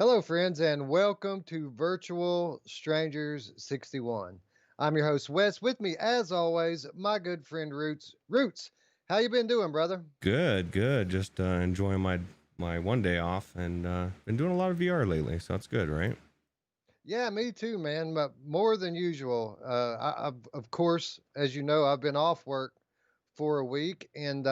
Hello, friends, and welcome to Virtual Strangers 61. I'm your host, Wes. With me, as always, my good friend Roots. Roots, how you been doing, brother? Good, good. Just enjoying my one day off, and been doing a lot of VR lately, so that's good, right? Yeah, me too, man. But more than usual. Of course, as you know, I've been off work for a week, and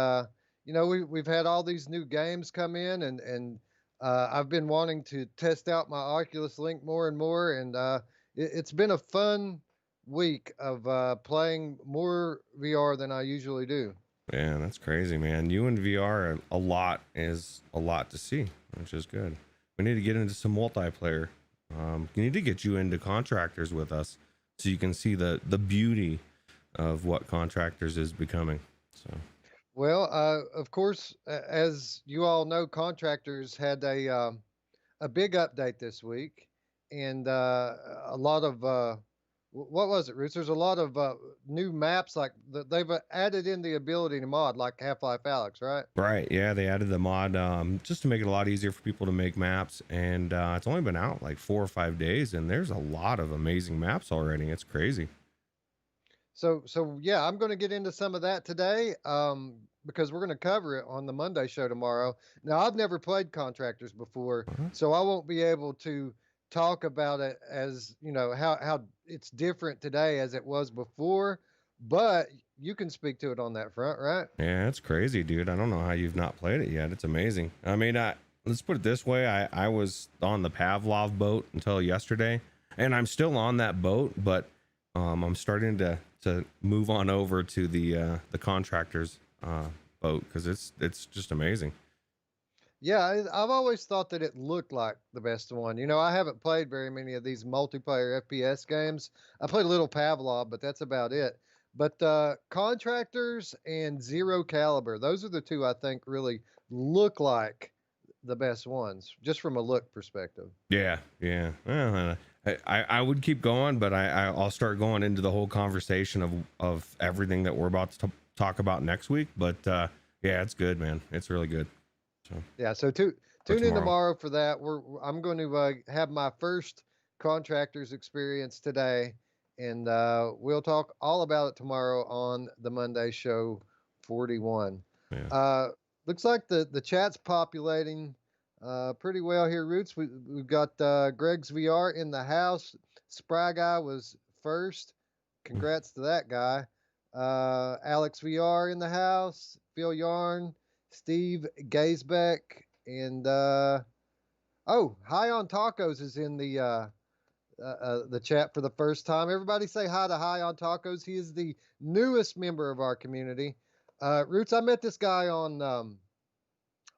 we've had all these new games come in, and I've been wanting to test out my Oculus Link more and more, and it's been a fun week of playing more VR than I usually do. Yeah, that's crazy, man. You and VR a lot is a lot to see, which is good. We need to get into some multiplayer. We need to get you into contractors with us, so you can see the beauty of what contractors is becoming. So Well, of course, as you all know, contractors had a big update this week, and a lot of what was it, Roots? There's a lot of new maps like they've added in the ability to mod like Half-Life Alex, right? right, yeah, they added the mod just to make it a lot easier for people to make maps, and it's only been out like 4 or 5 days, and there's a lot of amazing maps already. It's crazy. So yeah, I'm going to get into some of that today because we're going to cover it on the Monday show tomorrow. Now, I've never played Contractors before, Uh-huh. so I won't be able to talk about it as how it's different today as it was before. But you can speak to it on that front, right? Yeah, it's crazy, dude. I don't know how you've not played it yet. It's amazing. I mean, let's put it this way. I was on the Pavlov boat until yesterday, and I'm still on that boat, but I'm starting to move on over to the contractors boat, because it's just amazing. Yeah, I've always thought that it looked like the best one. I haven't played very many of these multiplayer FPS games. I played a little Pavlov, but that's about it. But Contractors and Zero Caliber, those are the two I think really look like the best ones, just from a look perspective. Yeah, yeah. Well, I would keep going, but I'll start going into the whole conversation of everything that we're about to talk about next week. But yeah, it's good, man. It's really good. So Yeah, so for tune in tomorrow. tomorrow for that. I'm going to have my first contractors experience today, and we'll talk all about it tomorrow on the Monday show 41. Yeah. Uh, Looks like the chat's populating pretty well here, Roots. We've got Greg's VR in the house. Spry Guy was first. Congrats to that guy. Alex VR in the house. Phil Yarn. Steve Gazebeck, and High on Tacos is in the chat for the first time. Everybody say hi to High on Tacos. He is the newest member of our community. Roots, I met this guy on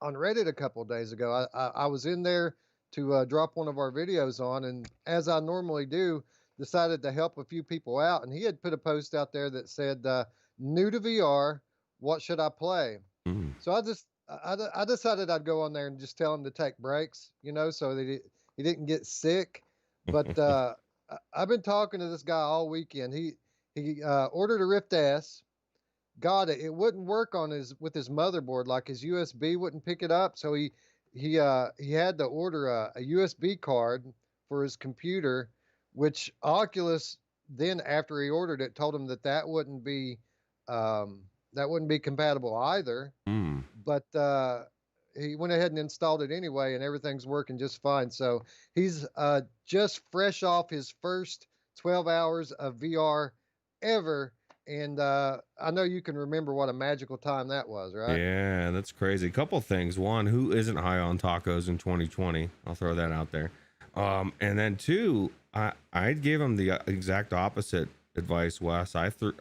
Reddit a couple of days ago. I was in there to drop one of our videos on, and as I normally do, decided to help a few people out. And he had put a post out there that said, "New to VR, what should I play?" Mm. So I decided I'd go on there and just tell him to take breaks, so that he didn't get sick. But I've been talking to this guy all weekend. He ordered a Rift S, got it. It wouldn't work on his with his motherboard, like his USB wouldn't pick it up. So he had to order a USB card for his computer, which Oculus then after he ordered it told him that wouldn't be compatible either. Mm. But he went ahead and installed it anyway, and everything's working just fine. So he's just fresh off his first 12 hours of VR ever. And I know you can remember what a magical time that was, right? Yeah, that's crazy. A couple things. One, who isn't high on tacos in 2020? I'll throw that out there. And then two, I gave him the exact opposite advice, Wes. I threw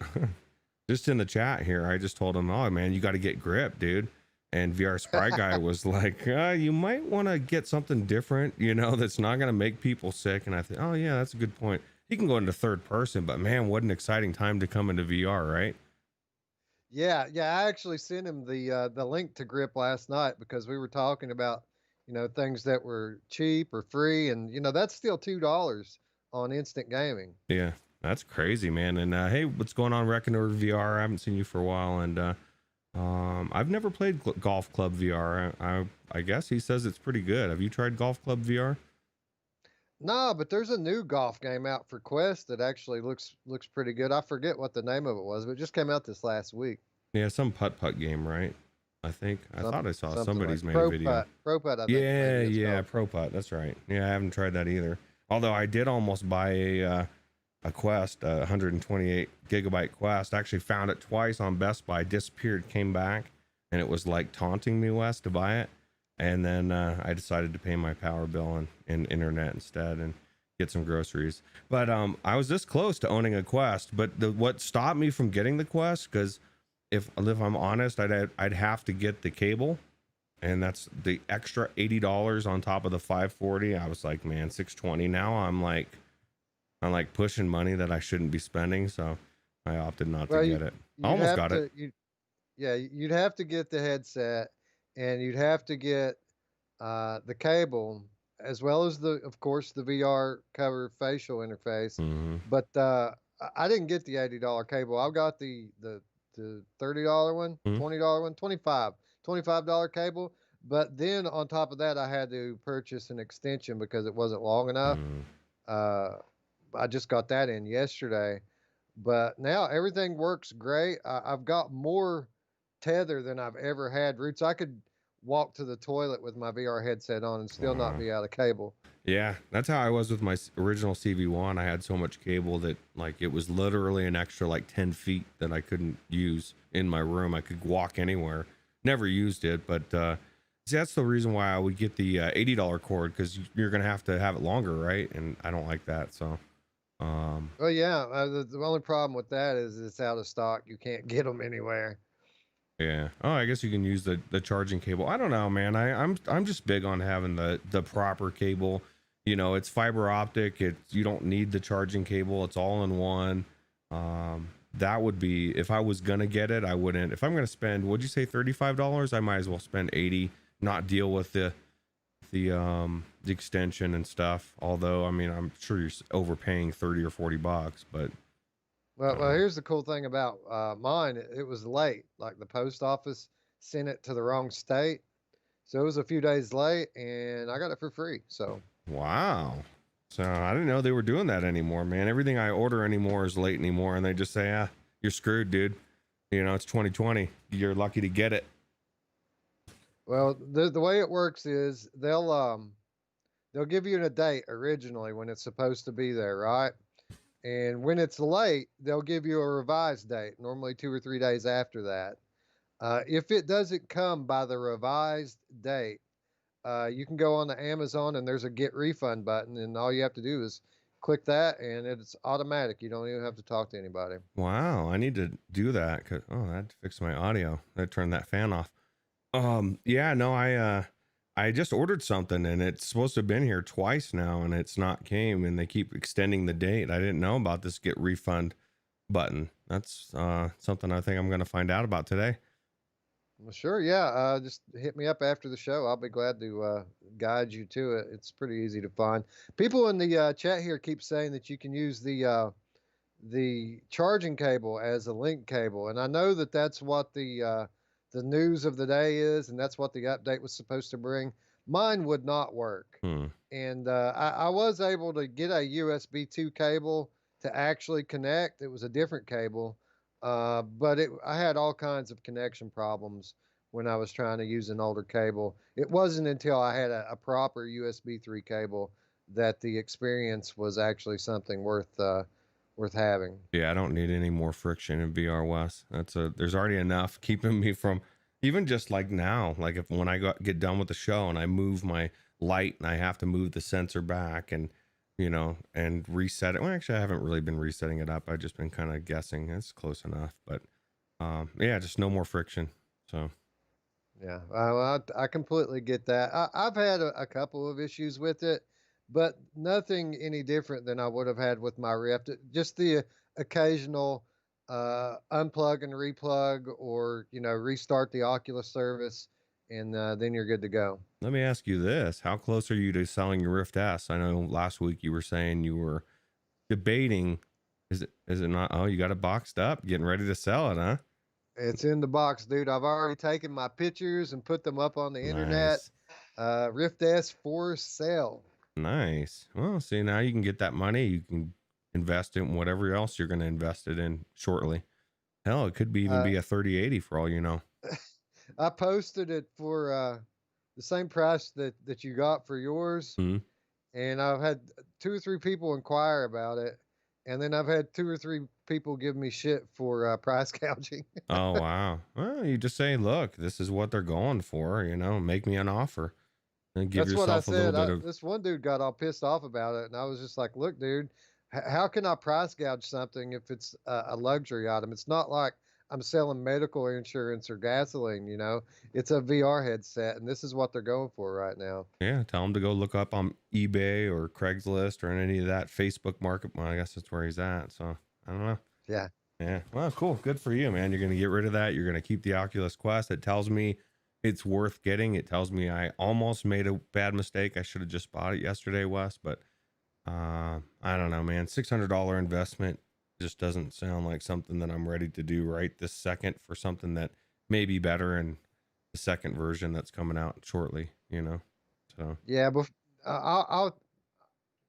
just in the chat here. I just told him, "Oh man, you got to get grip, dude." And VR Spry Guy was like, "You might want to get something different, that's not gonna make people sick." And I think, "Oh yeah, that's a good point." He can go into third person, but man, what an exciting time to come into VR, right? Yeah. I actually sent him the link to Grip last night because we were talking about things that were cheap or free, and that's still $2 on instant gaming. Yeah, that's crazy, man. And hey, what's going on, Reckoner VR? I haven't seen you for a while, and I've never played Golf Club VR. I guess he says it's pretty good. Have you tried Golf Club VR? No, but there's a new golf game out for Quest that actually looks pretty good. I forget what the name of it was, but it just came out this last week. Yeah, some putt game, right? I think I thought I saw Something like somebody's made a video. Pro Putt, I think Yeah, maybe it's yeah, called. Pro Putt. That's right. Yeah, I haven't tried that either. Although I did almost buy a Quest, a 128 gigabyte Quest. I actually found it twice on Best Buy, disappeared, came back, and it was like taunting me, Wes, to buy it. And then I decided to pay my power bill and internet instead and get some groceries. But I was this close to owning a Quest. But what stopped me from getting the Quest, because if I'm honest, I'd have to get the cable, and that's the extra $80 on top of the 540. I was like, man, 620. Now I'm like pushing money that I shouldn't be spending, so I opted not to get it. I almost got it. You'd have to get the headset, and you'd have to get the cable, as well as of course the VR cover facial interface. Mm-hmm. But I didn't get the $80 cable. I got the $30 one, Mm-hmm. $20 one, $25 cable. But then on top of that, I had to purchase an extension because it wasn't long enough. I just got that in yesterday, but now everything works great. I've got more tether than I've ever had. Roots, I could walk to the toilet with my VR headset on and still not be out of cable. Yeah, that's how I was with my original CV1. I had so much cable that like it was literally an extra like 10 feet that I couldn't use in my room. I could walk anywhere. Never used it, but see, that's the reason why I would get the $80 cord, because you're gonna have to have it longer, right? And I don't like that. So well, yeah, the only problem with that is it's out of stock. You can't get them anywhere. Yeah. Oh, I guess you can use the charging cable. I don't know, man. I'm just big on having the proper cable. You know, it's fiber optic. You don't need the charging cable. It's all in one. That would be, if I was gonna get it, I wouldn't. If I'm gonna spend, would you say $35? I might as well spend 80, not deal with the extension and stuff. Although, I mean, I'm sure you're overpaying 30 or 40 bucks, but well, here's the cool thing about mine. It was late. Like the post office sent it to the wrong state, so it was a few days late, and I got it for free. So wow. So I didn't know they were doing that anymore, man. Everything I order anymore is late anymore, and they just say, you're screwed, dude. You know, it's 2020. You're lucky to get it. Well, the way it works is they'll give you a date originally when it's supposed to be there, right? And when it's late, they'll give you a revised date, normally 2 or 3 days after that. If it doesn't come by the revised date, you can go on to Amazon and there's a get refund button, and all you have to do is click that, and it's automatic. You don't even have to talk to anybody. Wow, I need to do that. I had to fix my audio. I turned that fan off. Yeah, no, I just ordered something, and it's supposed to have been here twice now, and it's not came, and they keep extending the date. I didn't know about this get refund button. That's something I think I'm going to find out about today. Well, sure, yeah. Just hit me up after the show. I'll be glad to guide you to it. It's pretty easy to find. People in the chat here keep saying that you can use the charging cable as a link cable, and I know that that's what the news of the day is, and that's what the update was supposed to bring. Mine would not work. And I was able to get a USB 2 cable to actually connect. It was a different cable, but I had all kinds of connection problems when I was trying to use an older cable. It wasn't until I had a proper USB 3 cable that the experience was actually something worth having. Yeah, I don't need any more friction in VR, Wes. There's already enough keeping me from, even just like now, like when I get done with the show and I move my light and I have to move the sensor back and, you know, and reset it. Well, actually I haven't really been resetting it up. I've just been kind of guessing. It's close enough, but yeah, just no more friction. So yeah, I completely get that. I've had a couple of issues with it, but nothing any different than I would have had with my Rift. Just the occasional unplug and replug, or restart the Oculus service, and then you're good to go. Let me ask you this: how close are you to selling your Rift S? I know last week you were saying you were debating. Is it not? Oh, you got it boxed up, getting ready to sell it, huh? It's in the box, dude. I've already taken my pictures and put them up on the internet. Rift S for sale. Nice. Well, see, now you can get that money. You can invest it in whatever else you're going to invest it in shortly. Hell, it could be even Uh, be a 3080 for all you know. I posted it for the same price that you got for yours, Mhm. and I've had 2 or 3 people inquire about it, and then I've had 2 or 3 people give me shit for price gouging. Oh, wow. Well, you just say, look, this is what they're going for, make me an offer and give That's what I yourself a little said. bit of, This one dude got all pissed off about it, and I was just like, "Look, dude, how can I price gouge something if it's a luxury item? It's not like I'm selling medical insurance or gasoline. It's a VR headset, and this is what they're going for right now." yeah, tell them to go look up on eBay or Craigslist or any of that Facebook market. Well, I guess that's where he's at. So I don't know. Yeah, Yeah. Well, cool. Good for you, man. You're going to get rid of that. You're going to keep the Oculus Quest. It tells me it's worth getting. It tells me I almost made a bad mistake. I should have just bought it yesterday, Wes, but I don't know, man. $600 investment just doesn't sound like something that I'm ready to do right this second for something that may be better in the second version that's coming out shortly. So, yeah, but I'll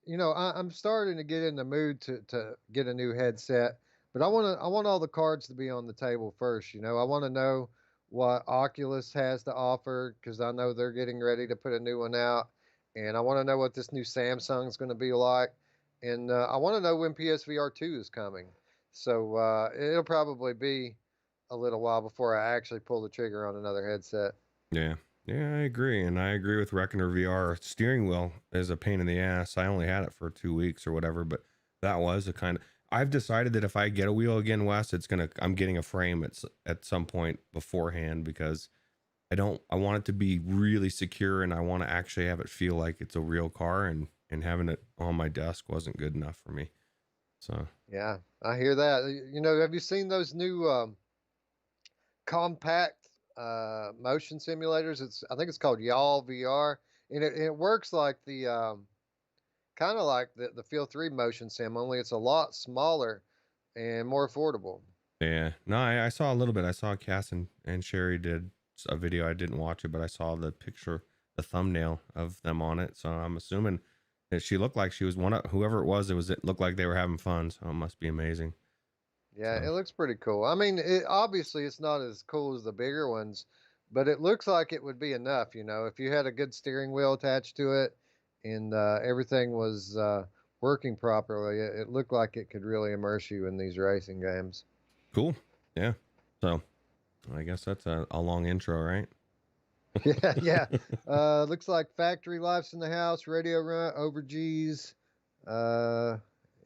I'm starting to get in the mood to get a new headset, but I want all the cards to be on the table first. I want to know what Oculus has to offer because I know they're getting ready to put a new one out, and I want to know what this new Samsung's going to be like, and I want to know when PSVR 2 is coming. So it'll probably be a little while before I actually pull the trigger on another headset. yeah. Yeah, I agree. And I agree with Reckoner VR. Steering wheel is a pain in the ass. I only had it for 2 weeks or whatever, but that was a kind of. I've decided that if I get a wheel again, Wes, I'm getting a frame at some point beforehand because I want it to be really secure and I want to actually have it feel like it's a real car and having it on my desk wasn't good enough for me. So, Yeah, I hear that. Have you seen those new compact motion simulators? I think it's called Y'all VR, and it works like the kind of like the Feel 3 motion sim, only it's a lot smaller and more affordable. yeah. No, I saw a little bit. I saw Cass and Sherry did a video. I didn't watch it, but I saw the picture, the thumbnail of them on it. So I'm assuming that she looked like she was one of whoever it looked like they were having fun. So it must be amazing. Yeah, So it looks pretty cool. I mean, obviously it's not as cool as the bigger ones, but it looks like it would be enough. If you had a good steering wheel attached to it and everything was working properly, it looked like it could really immerse you in these racing games. cool. Yeah. So I guess that's a long intro, right? Yeah, yeah. Looks like Factory Life's in the house, Radio Run, Over G's, uh,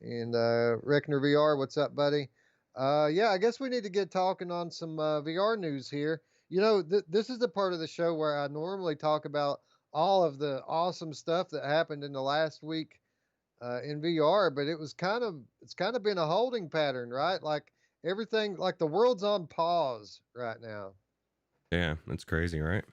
and Reckoner VR. What's up, buddy? Yeah, I guess we need to get talking on some VR news here. This is the part of the show where I normally talk about all of the awesome stuff that happened in the last week in VR, but it's kind of been a holding pattern, right? Like everything, like the world's on pause right now. Yeah, that's crazy, right?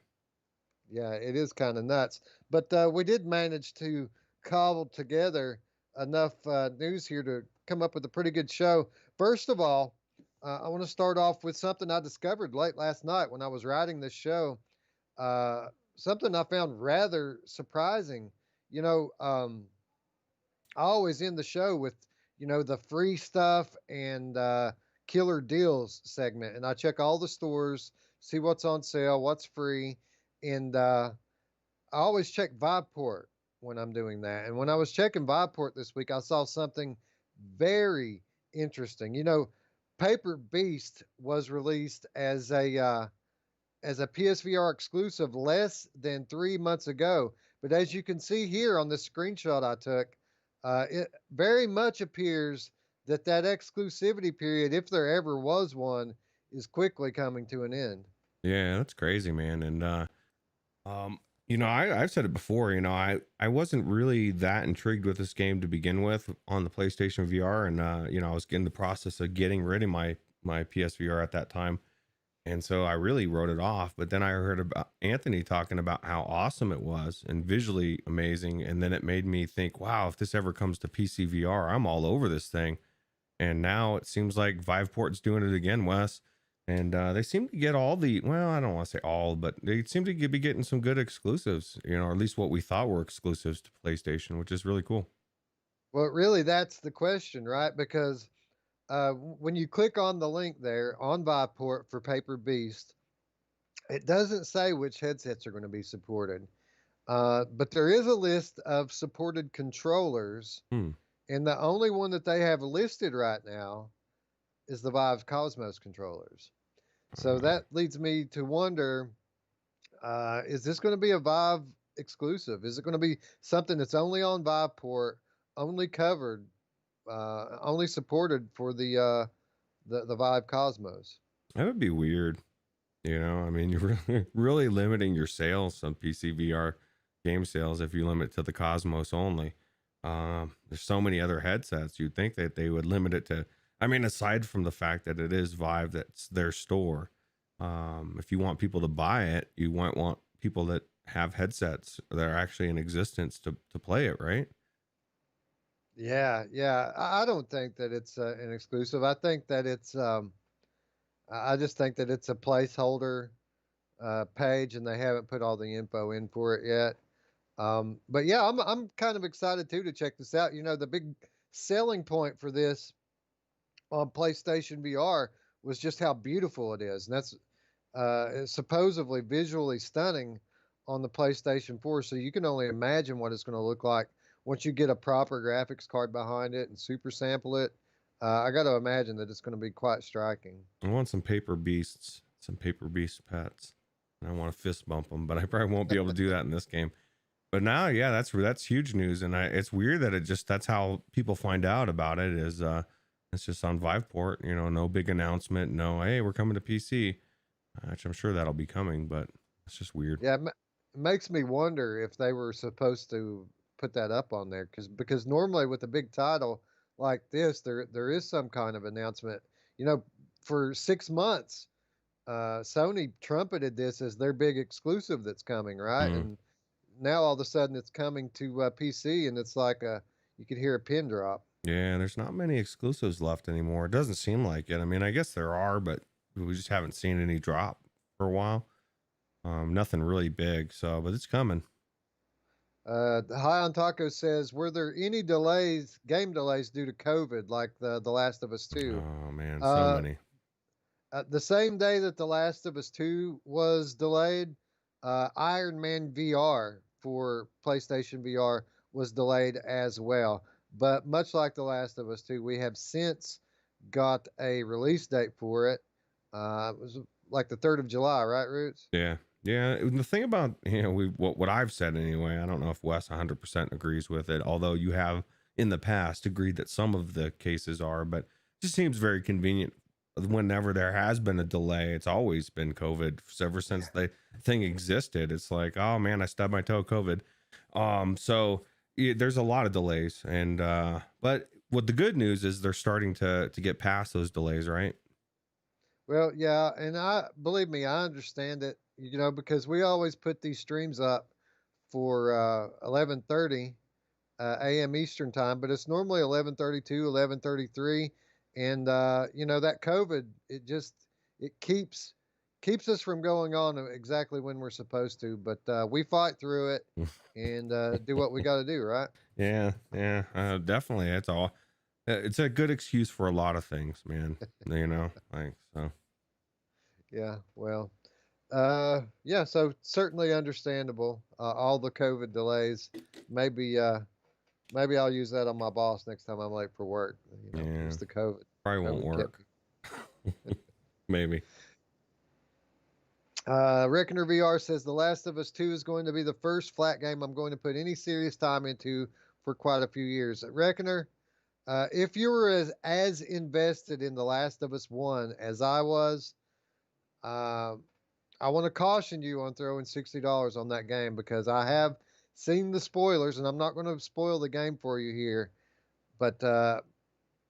Yeah, it is kind of nuts. But we did manage to cobble together enough news here to come up with a pretty good show. First of all, I want to start off with something I discovered late last night when I was writing this show. Something I found rather surprising. You know, I always end the show with, the free stuff and killer deals segment. And I check all the stores, see what's on sale, what's free. And I always check Viveport when I'm doing that. And when I was checking Viveport this week, I saw something very interesting. Paper Beast was released as a PSVR exclusive less than 3 months ago. But as you can see here on this screenshot I took, it very much appears that exclusivity period, if there ever was one, is quickly coming to an end. Yeah, that's crazy, man. And Um, I've said it before, I wasn't really that intrigued with this game to begin with on the PlayStation VR. And, I was in the process of getting rid of my PSVR at that time. And so I really wrote it off. But then I heard about Anthony talking about how awesome it was and visually amazing. And then it made me think, wow, if this ever comes to PCVR, I'm all over this thing. And now it seems like Viveport's doing it again, Wes. And they seem to get all the, well, I don't want to say all, but they seem to be getting some good exclusives, or at least what we thought were exclusives to PlayStation, which is really cool. Well, really, that's the question, right? Because when you click on the link there on Viveport for Paper Beast, it doesn't say which headsets are going to be supported. But there is a list of supported controllers, Hmm. and the only one that they have listed right now is the Vive Cosmos controllers. So that leads me to wonder, is this going to be a Vive exclusive? Is it going to be something that's only on Viveport, only covered, only supported for the Vive Cosmos? That would be weird. I mean, you're really limiting your sales on PCVR game sales if you limit to the Cosmos only. There's so many other headsets. You'd think that they would limit it to, I mean, aside from the fact that it is Vive, that's their store. If you want people to buy it, you might want people that have headsets that are actually in existence to play it, right? Yeah, yeah. I don't think that it's an exclusive. I think that it's I just think that it's a placeholder page, and they haven't put all the info in for it yet. But yeah, I'm kind of excited too to check this out. The big selling point for this on PlayStation VR was just how beautiful it is, and that's it's supposedly visually stunning on the PlayStation 4. So you can only imagine what it's going to look like once you get a proper graphics card behind it and super sample it. I got to imagine that it's going to be quite striking. I want some paper beasts, some paper beast pets. And I want to fist bump them, but I probably won't be able to do that in this game. But now, yeah, that's huge news, and it's weird that that's how people find out about it is it's just on Viveport. No big announcement, no, hey, we're coming to PC, which I'm sure that'll be coming, but it's just weird. Yeah, it makes me wonder if they were supposed to put that up on there because normally with a big title like this, there is some kind of announcement. For 6 months, Sony trumpeted this as their big exclusive that's coming, right? Mm. And now all of a sudden it's coming to PC, and it's like you could hear a pin drop. Yeah, there's not many exclusives left anymore. It doesn't seem like it. I mean, I guess there are, but we just haven't seen any drop for a while. Nothing really big, but it's coming. High on Taco says, were there any game delays due to COVID, like the Last of Us 2? Oh man, so many. The same day that The Last of Us 2 was delayed, Iron Man VR for PlayStation VR was delayed as well. But much like The Last of Us 2, we have since got a release date for it. It was like the 3rd of July, right, Roots? Yeah. Yeah. The thing about, what I've said anyway, I don't know if Wes 100% agrees with it, although you have in the past agreed that some of the cases are, but it just seems very convenient. Whenever there has been a delay, it's always been COVID. Ever since the thing existed, it's like, oh man, I stubbed my toe, COVID. So there's a lot of delays, and but what the good news is they're starting to get past those delays, right? Well, yeah, and believe me, I understand it. Because we always put these streams up for 11:30 a.m. Eastern time, but it's normally 11:32, 11:33, and that COVID, it keeps us from going on exactly when we're supposed to. But we fight through it and do what we got to do, right? Yeah, definitely. It's all. It's a good excuse for a lot of things, man. So. Yeah, well, yeah, so certainly understandable. All the COVID delays. Maybe I'll use that on my boss next time I'm late for work. It's the COVID. Probably won't work. Maybe. Reckoner VR says The Last of Us 2 is going to be the first flat game I'm going to put any serious time into for quite a few years. Reckoner, if you were as invested in The Last of Us 1 as I was, I want to caution you on throwing $60 on that game, because I have seen the spoilers, and I'm not going to spoil the game for you here, but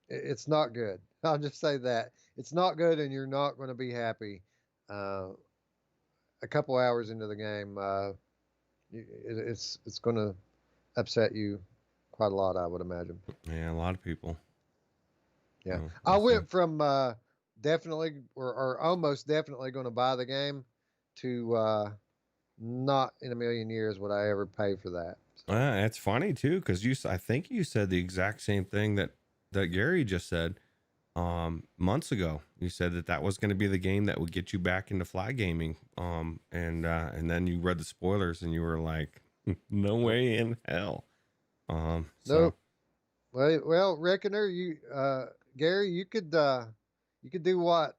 it's not good. I'll just say that. It's not good, and you're not going to be happy. A couple hours into the game, it's going to upset you quite a lot, I would imagine. Yeah, a lot of people. Yeah. I went from definitely or almost definitely going to buy the game. To not in a million years would I ever pay for that. So, It's funny too, because I think you said the exact same thing that Gary just said months ago. You said that was going to be the game that would get you back into flag gaming. And then you read the spoilers and you were like, no nope. way in hell. So Nope. Well, Reckoner, Gary, you could do what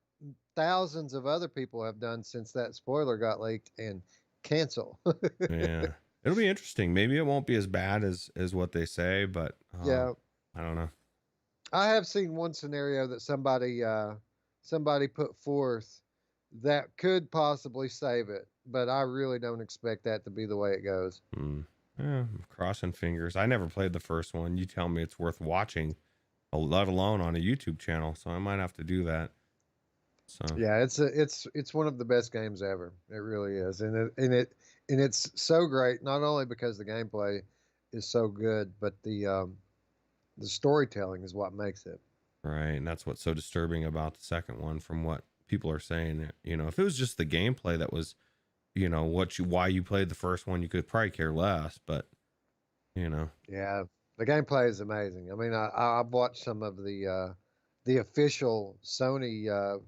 thousands of other people have done since that spoiler got leaked and cancel. yeah, it'll be interesting. Maybe it won't be as bad as what they say, but Yeah, I don't know. I have seen one scenario that somebody put forth that could possibly save it, but I really don't expect that to be the way it goes. Hmm. Yeah, I'm crossing fingers. I never played the first one. You tell me it's worth watching, let alone on a YouTube channel. So I might have to do that. So Yeah, it's one of the best games ever. It really is, and it's so great not only because the gameplay is so good, but the storytelling is what makes it. right, and that's what's so disturbing about the second one, from what people are saying. You know, if it was just the gameplay that was, why you played the first one, you could probably care less. But you know, Yeah, the gameplay is amazing. I mean, I've watched some of the official Sony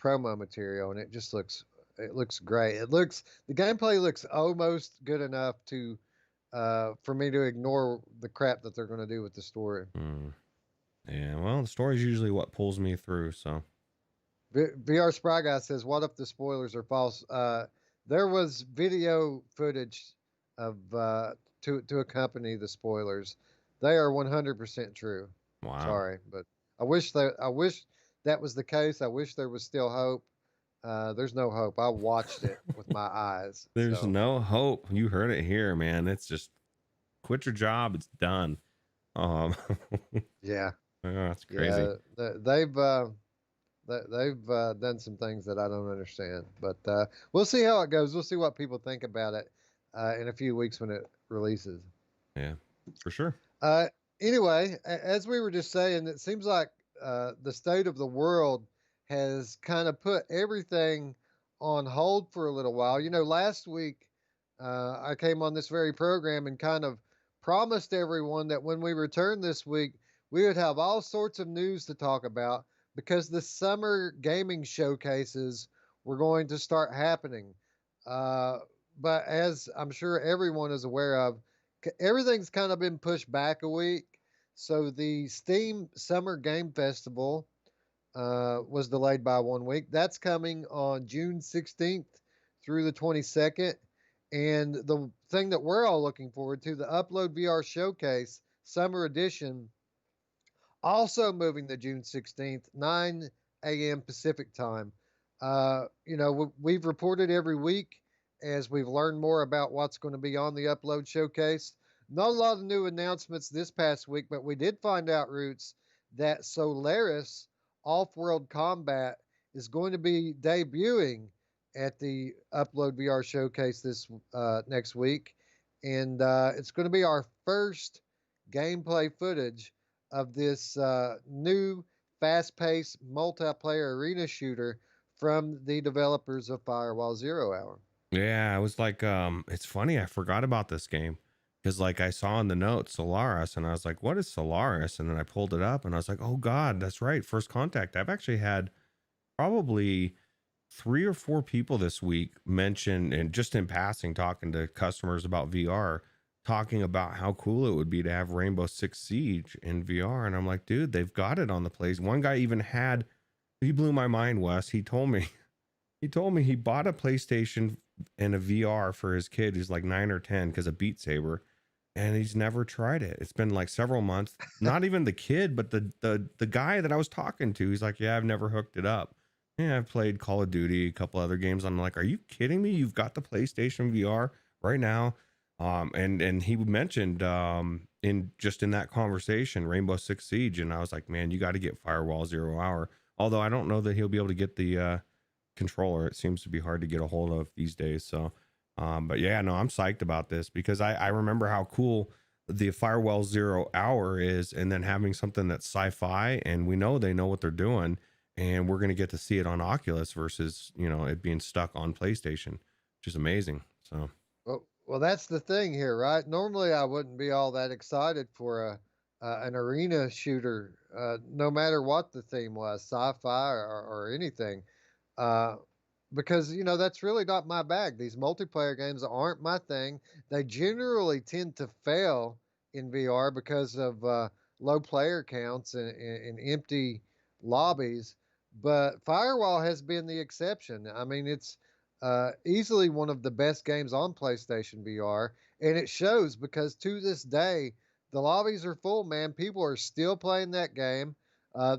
promo material, and it looks great. The gameplay looks almost good enough to for me to ignore the crap that they're going to do with the story. mm, yeah. Well, the story's usually what pulls me through. So VR Spry Guy says, "What if the spoilers are false?" There was video footage of to accompany the spoilers. They are 100% true. wow. Sorry, but I wish that was the case. I wish there was still hope. There's no hope. I watched it with my eyes. There's So no hope. You heard it here, man. It's just quit your job. It's done. Um, yeah, oh, that's crazy. yeah, they've done some things that I don't understand. But we'll see how it goes. We'll see what people think about it in a few weeks when it releases. Yeah, for sure. Uh, anyway, as we were just saying, it seems like the state of the world has kind of put everything on hold for a little while. You know, last week I came on this very program and kind of promised everyone that when we return this week, we would have all sorts of news to talk about because the summer gaming showcases were going to start happening. Uh, but as I'm sure everyone is aware of, everything's kind of been pushed back a week. So the Steam Summer Game Festival was delayed by 1 week. That's coming on June 16th through the 22nd. And the thing that we're all looking forward to, the Upload VR Showcase Summer Edition, also moving to June 16th, 9 a.m. Pacific time. We've reported every week as we've learned more about what's going to be on the Upload Showcase. Not a lot of new announcements this past week, but we did find out, Roots, that Solaris Off-World Combat is going to be debuting at the Upload VR Showcase this next week. And it's going to be our first gameplay footage of this new fast-paced multiplayer arena shooter from the developers of Firewall Zero Hour. Yeah, I was like, it's funny. I forgot about this game because, like, I saw in the notes Solaris, and I was like, what is Solaris? And then I pulled it up, and I was like, oh God, that's right, First Contact. I've actually had probably 3 or 4 people this week mention, and just in passing, talking to customers about VR, talking about how cool it would be to have Rainbow Six Siege in VR. And I'm like, dude, they've got it on the place. One guy even had, he blew my mind, Wes. He told me he bought a PlayStation and a VR for his kid who's like 9 or 10 because of Beat Saber, and he's never tried it. It's been like several months. Not even the kid, but the guy that I was talking to, he's like, yeah, I've never hooked it up. Yeah, I've played Call of Duty, a couple other games. I'm like, are you kidding me? You've got the PlayStation VR right now. And he mentioned in that conversation Rainbow Six Siege, and I was like, man, you got to get Firewall Zero Hour. Although I don't know that he'll be able to get the controller. It seems to be hard to get a hold of these days. So, but yeah, no, I'm psyched about this because I remember how cool the Firewall Zero Hour is, and then having something that's sci-fi, and we know they know what they're doing. and we're going to get to see it on Oculus versus, you know, it being stuck on PlayStation, which is amazing. So Well, that's the thing here, right? Normally, I wouldn't be all that excited for an arena shooter, no matter what the theme was, sci-fi or anything, uh, because that's really not my bag. These multiplayer games aren't my thing. They generally tend to fail in VR because of low player counts and empty lobbies. But Firewall has been the exception. I mean, it's easily one of the best games on PlayStation VR, and it shows because to this day, the lobbies are full, man. People are still playing that game.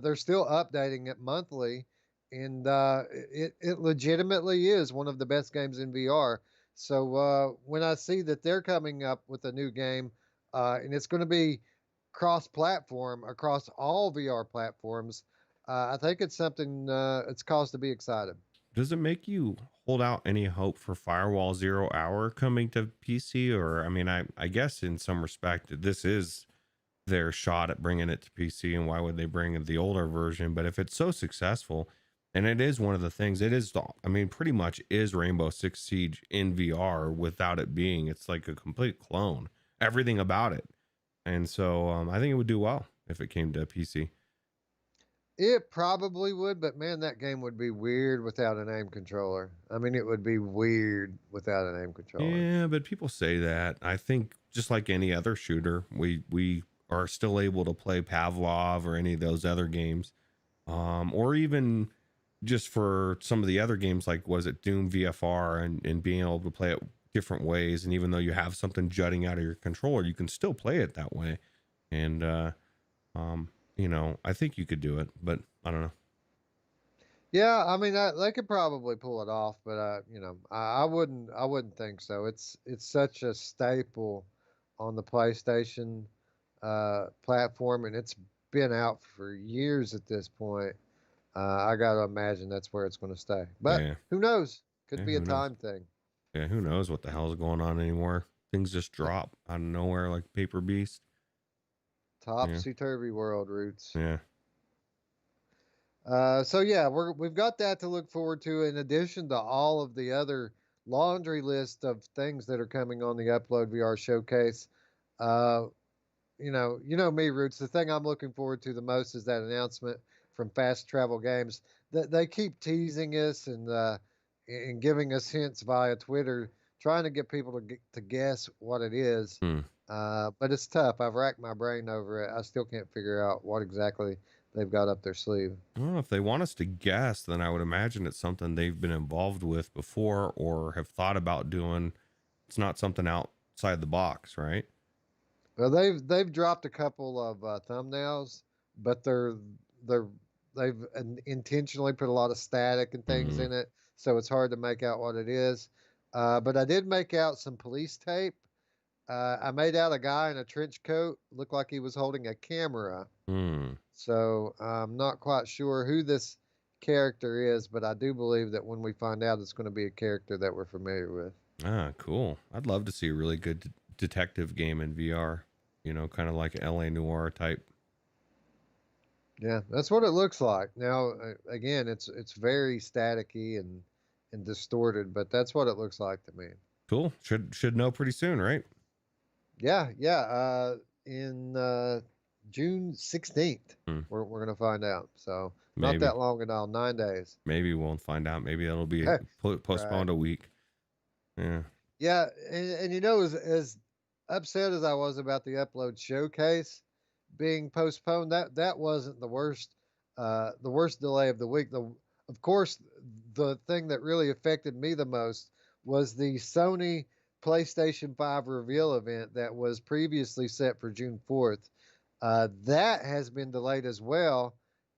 They're still updating it monthly, and it legitimately is one of the best games in VR. So when I see that they're coming up with a new game, and it's going to be cross-platform across all VR platforms, I think it's something. It's cause to be excited. does it make you hold out any hope for Firewall Zero Hour coming to PC? Or, I mean, I guess in some respect, this is their shot at bringing it to PC, and why would they bring the older version? But if it's so successful, and it is one of the things, it is, I mean, pretty much is Rainbow Six Siege in VR without it being, it's like a complete clone, everything about it. And so I think it would do well if it came to PC. It probably would, but man, that game would be weird without an aim controller. I mean, it would be weird without an aim controller. Yeah, but people say that. I think just like any other shooter, we are still able to play Pavlov or any of those other games, or even just for some of the other games like was it Doom VFR, and being able to play it different ways. And even though you have something jutting out of your controller, you can still play it that way. And um, you know, I think you could do it, but I don't know. Yeah, I mean, they could probably pull it off, but I wouldn't. I wouldn't think so. It's such a staple on the PlayStation platform, and it's been out for years at this point. I got to imagine that's where it's going to stay. But Yeah, who knows? Could yeah, be a who knows? time thing. Yeah, who knows what the hell is going on anymore? Things just drop out of nowhere like Paper Beast. Yeah, Topsy turvy world, Roots. yeah. So yeah, we've got that to look forward to in addition to all of the other laundry list of things that are coming on the Upload VR showcase. Uh, you know me, Roots. The thing I'm looking forward to the most is that announcement from Fast Travel Games. That they keep teasing us and giving us hints via Twitter, trying to get people to guess what it is. Hmm. But it's tough. I've racked my brain over it. I still can't figure out what exactly they've got up their sleeve. Well, if they want us to guess, then I would imagine it's something they've been involved with before or have thought about doing. It's not something outside the box, right? Well, they've dropped a couple of thumbnails, but they're intentionally put a lot of static and things Mm. in it, so it's hard to make out what it is. But I did make out some police tape. I made out a guy in a trench coat, looked like he was holding a camera. Hmm. So I'm not quite sure who this character is, but I do believe that when we find out, it's going to be a character that we're familiar with. Ah, cool. I'd love to see a really good detective game in VR. You know, kind of like LA Noir type. Yeah, that's what it looks like. Now, again, it's very staticky and distorted, but that's what it looks like to me. Cool. Should know pretty soon, right? Yeah, yeah. In June 16th, Hmm. we're gonna find out. So not Maybe. that long at all, 9 days. Maybe we'll find out. Maybe that'll be Right. postponed a week. Yeah. Yeah, and as upset as I was about the upload showcase being postponed, that wasn't the worst delay of the week. Of course, the thing that really affected me the most was the Sony PlayStation 5 reveal event that was previously set for June 4th. That has been delayed as well,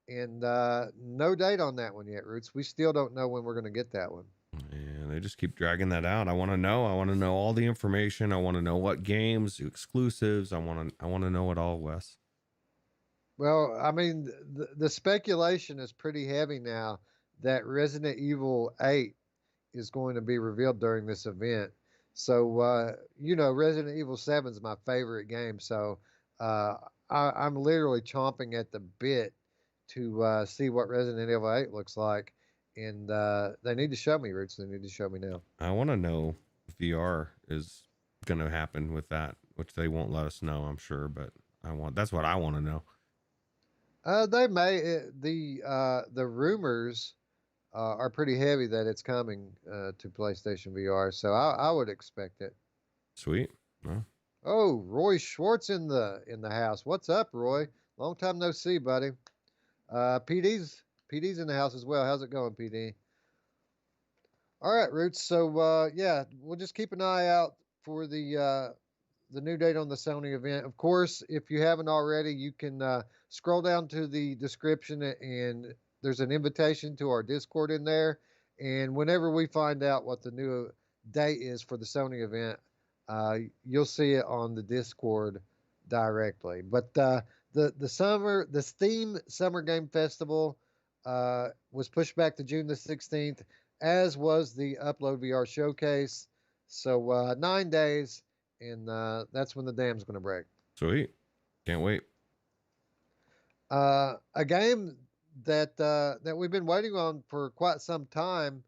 and no date on that one yet, Roots. We still don't know when we're going to get that one. And they just keep dragging that out. I want to know. I want to know all the information. I want to know what games, exclusives. I want to know it all, Wes. Well, I mean, the speculation is pretty heavy now that Resident Evil 8 is going to be revealed during this event. So, Resident Evil 7 is my favorite game. So, I'm literally chomping at the bit to see what Resident Evil 8 looks like. And they need to show me, Roots. They need to show me now. I want to know if VR is going to happen with that, which they won't let us know, I'm sure, but that's what I want to know. They may the rumors are pretty heavy that it's coming to PlayStation VR, so I would expect it. Sweet. Well, Oh, Roy Schwartz in the house. What's up, Roy? Long time no see, buddy. PD's in the house as well. How's it going, PD? All right, Roots. So yeah, we'll just keep an eye out for the new date on the Sony event. Of course, if you haven't already, you can scroll down to the description and there's an invitation to our Discord in there. And whenever we find out what the new date is for the Sony event, you'll see it on the Discord directly. But the Steam Summer Game Festival was pushed back to June the 16th, as was the Upload VR Showcase. So 9 days, and that's when the dam's going to break. sweet. Can't wait. A game that we've been waiting on for quite some time,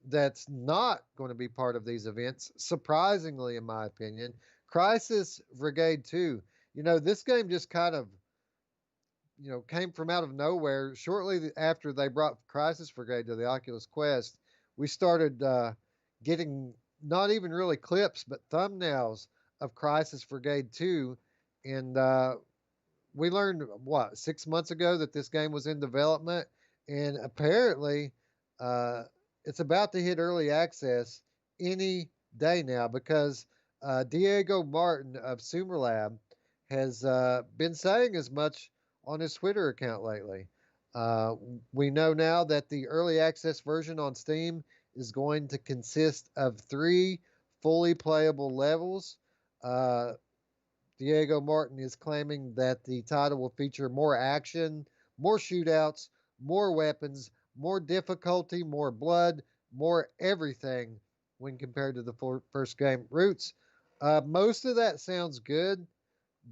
that's not going to be part of these events, surprisingly, in my opinion. Crisis Brigade 2. You know, this game just kind of, came from out of nowhere. Shortly after they brought Crisis Brigade to the Oculus Quest, we started getting not even really clips, but thumbnails of Crisis Brigade 2. And we learned, 6 months ago that this game was in development. And apparently, it's about to hit early access any day now because Diego Martin of Sumerlab has been saying as much on his Twitter account lately. We know now that the early access version on Steam is going to consist of 3 fully playable levels. Diego Martin is claiming that the title will feature more action, more shootouts, more weapons, more difficulty, more blood, more everything when compared to the first game. Roots, most of that sounds good,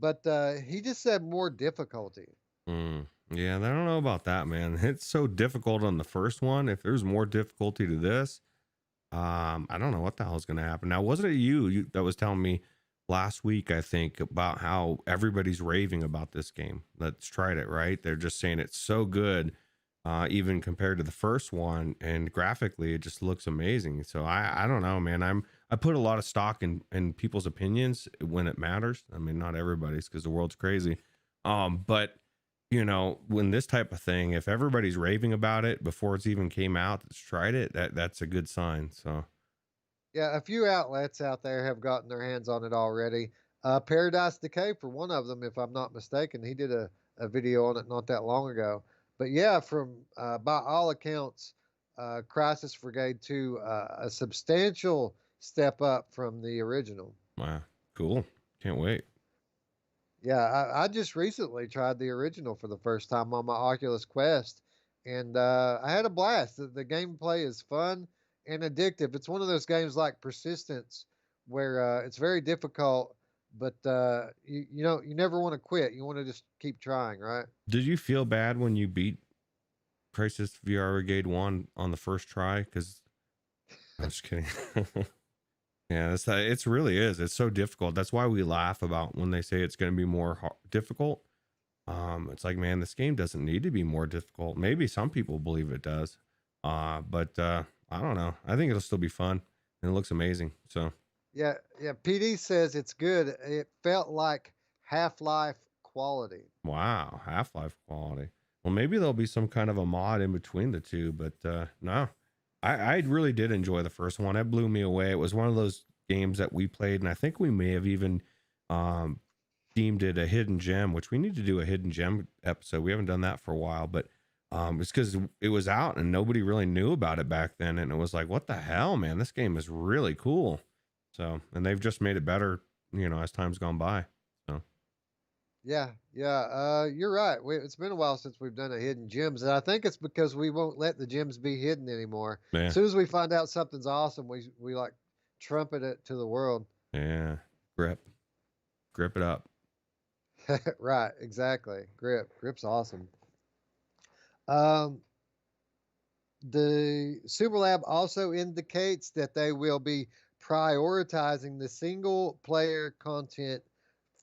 but he just said more difficulty. Yeah, I don't know about that, man. It's so difficult on the first one. If there's more difficulty to this, I don't know what the hell is going to happen. Now, wasn't it you that was telling me last week, I think, about how everybody's raving about this game that's tried it, right? They're just saying it's so good, even compared to the first one, and graphically it just looks amazing. So I don't know, man. I put a lot of stock in people's opinions when it matters. I mean, not everybody's, because the world's crazy. But when this type of thing, if everybody's raving about it before it's even came out, that's tried it, that's a good sign. So yeah, a few outlets out there have gotten their hands on it already. Paradise Decay, for one of them, if I'm not mistaken, he did a video on it not that long ago. But yeah, from by all accounts, Crisis Brigade 2, a substantial step up from the original. wow, cool. Can't wait. Yeah, I just recently tried the original for the first time on my Oculus Quest, and I had a blast. The gameplay is fun and addictive. It's one of those games like Persistence, where it's very difficult, but you never want to quit. You want to just keep trying, right? Did you feel bad when you beat Crisis VR Brigade 1 on the first try? Because I'm just kidding. Yeah, it's really is. It's so difficult. That's why we laugh about when they say it's going to be more difficult. It's like, man, this game doesn't need to be more difficult. Maybe some people believe it does. But I don't know. I think it'll still be fun, and it looks amazing. So Yeah, PD says it's good. It felt like Half-Life quality. wow, Half-Life quality. Well, maybe there'll be some kind of a mod in between the two, but no. I really did enjoy the first one. It blew me away. It was one of those games that we played, and I think we may have even deemed it a hidden gem, which we need to do a hidden gem episode. We haven't done that for a while, but it's because it was out and nobody really knew about it back then, and it was like, what the hell, man? This game is really cool. So, and they've just made it better, as time's gone by. So. Yeah, you're right. It's been a while since we've done a hidden gems, and I think it's because we won't let the gems be hidden anymore. Yeah. As soon as we find out something's awesome, we like trumpet it to the world. Yeah, grip it up. Right, exactly. Grip's awesome. Um, the Superlab also indicates that they will be prioritizing the single player content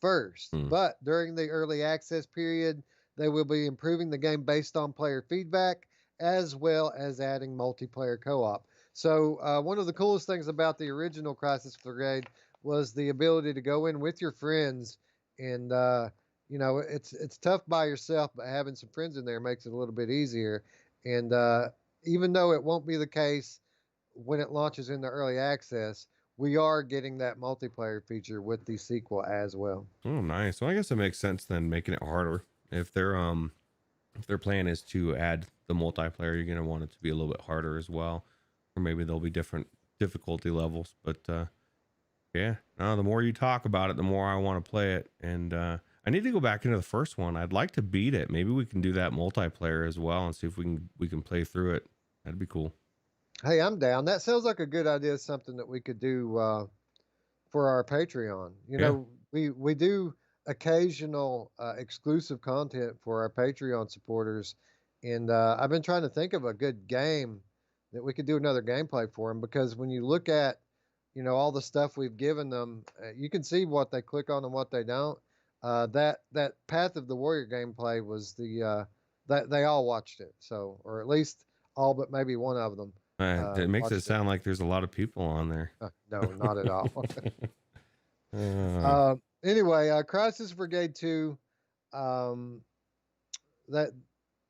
first, Hmm. but during the early access period, they will be improving the game based on player feedback as well as adding multiplayer co op. So, one of the coolest things about the original Crisis Brigade was the ability to go in with your friends and, it's tough by yourself, but having some friends in there makes it a little bit easier. And even though it won't be the case when it launches in the early access, we are getting that multiplayer feature with the sequel as well. Oh, nice. Well, I guess it makes sense then, making it harder. If their plan is to add the multiplayer, you're gonna want it to be a little bit harder as well, or maybe there'll be different difficulty levels. But yeah, no, the more you talk about it, the more I want to play it, and I need to go back into the first one. I'd like to beat it. Maybe we can do that multiplayer as well and see if we can play through it. That'd be cool. Hey, I'm down. That sounds like a good idea, something that we could do for our Patreon. Yeah. We do occasional exclusive content for our Patreon supporters, and I've been trying to think of a good game that we could do another gameplay for them, because when you look at all the stuff we've given them, you can see what they click on and what they don't. That Path of the Warrior gameplay was that they all watched it, so, or at least all but maybe one of them It makes it watched it. sound like there's a lot of people on there. No, not at all. uh, Anyway, Crisis Brigade 2, um, that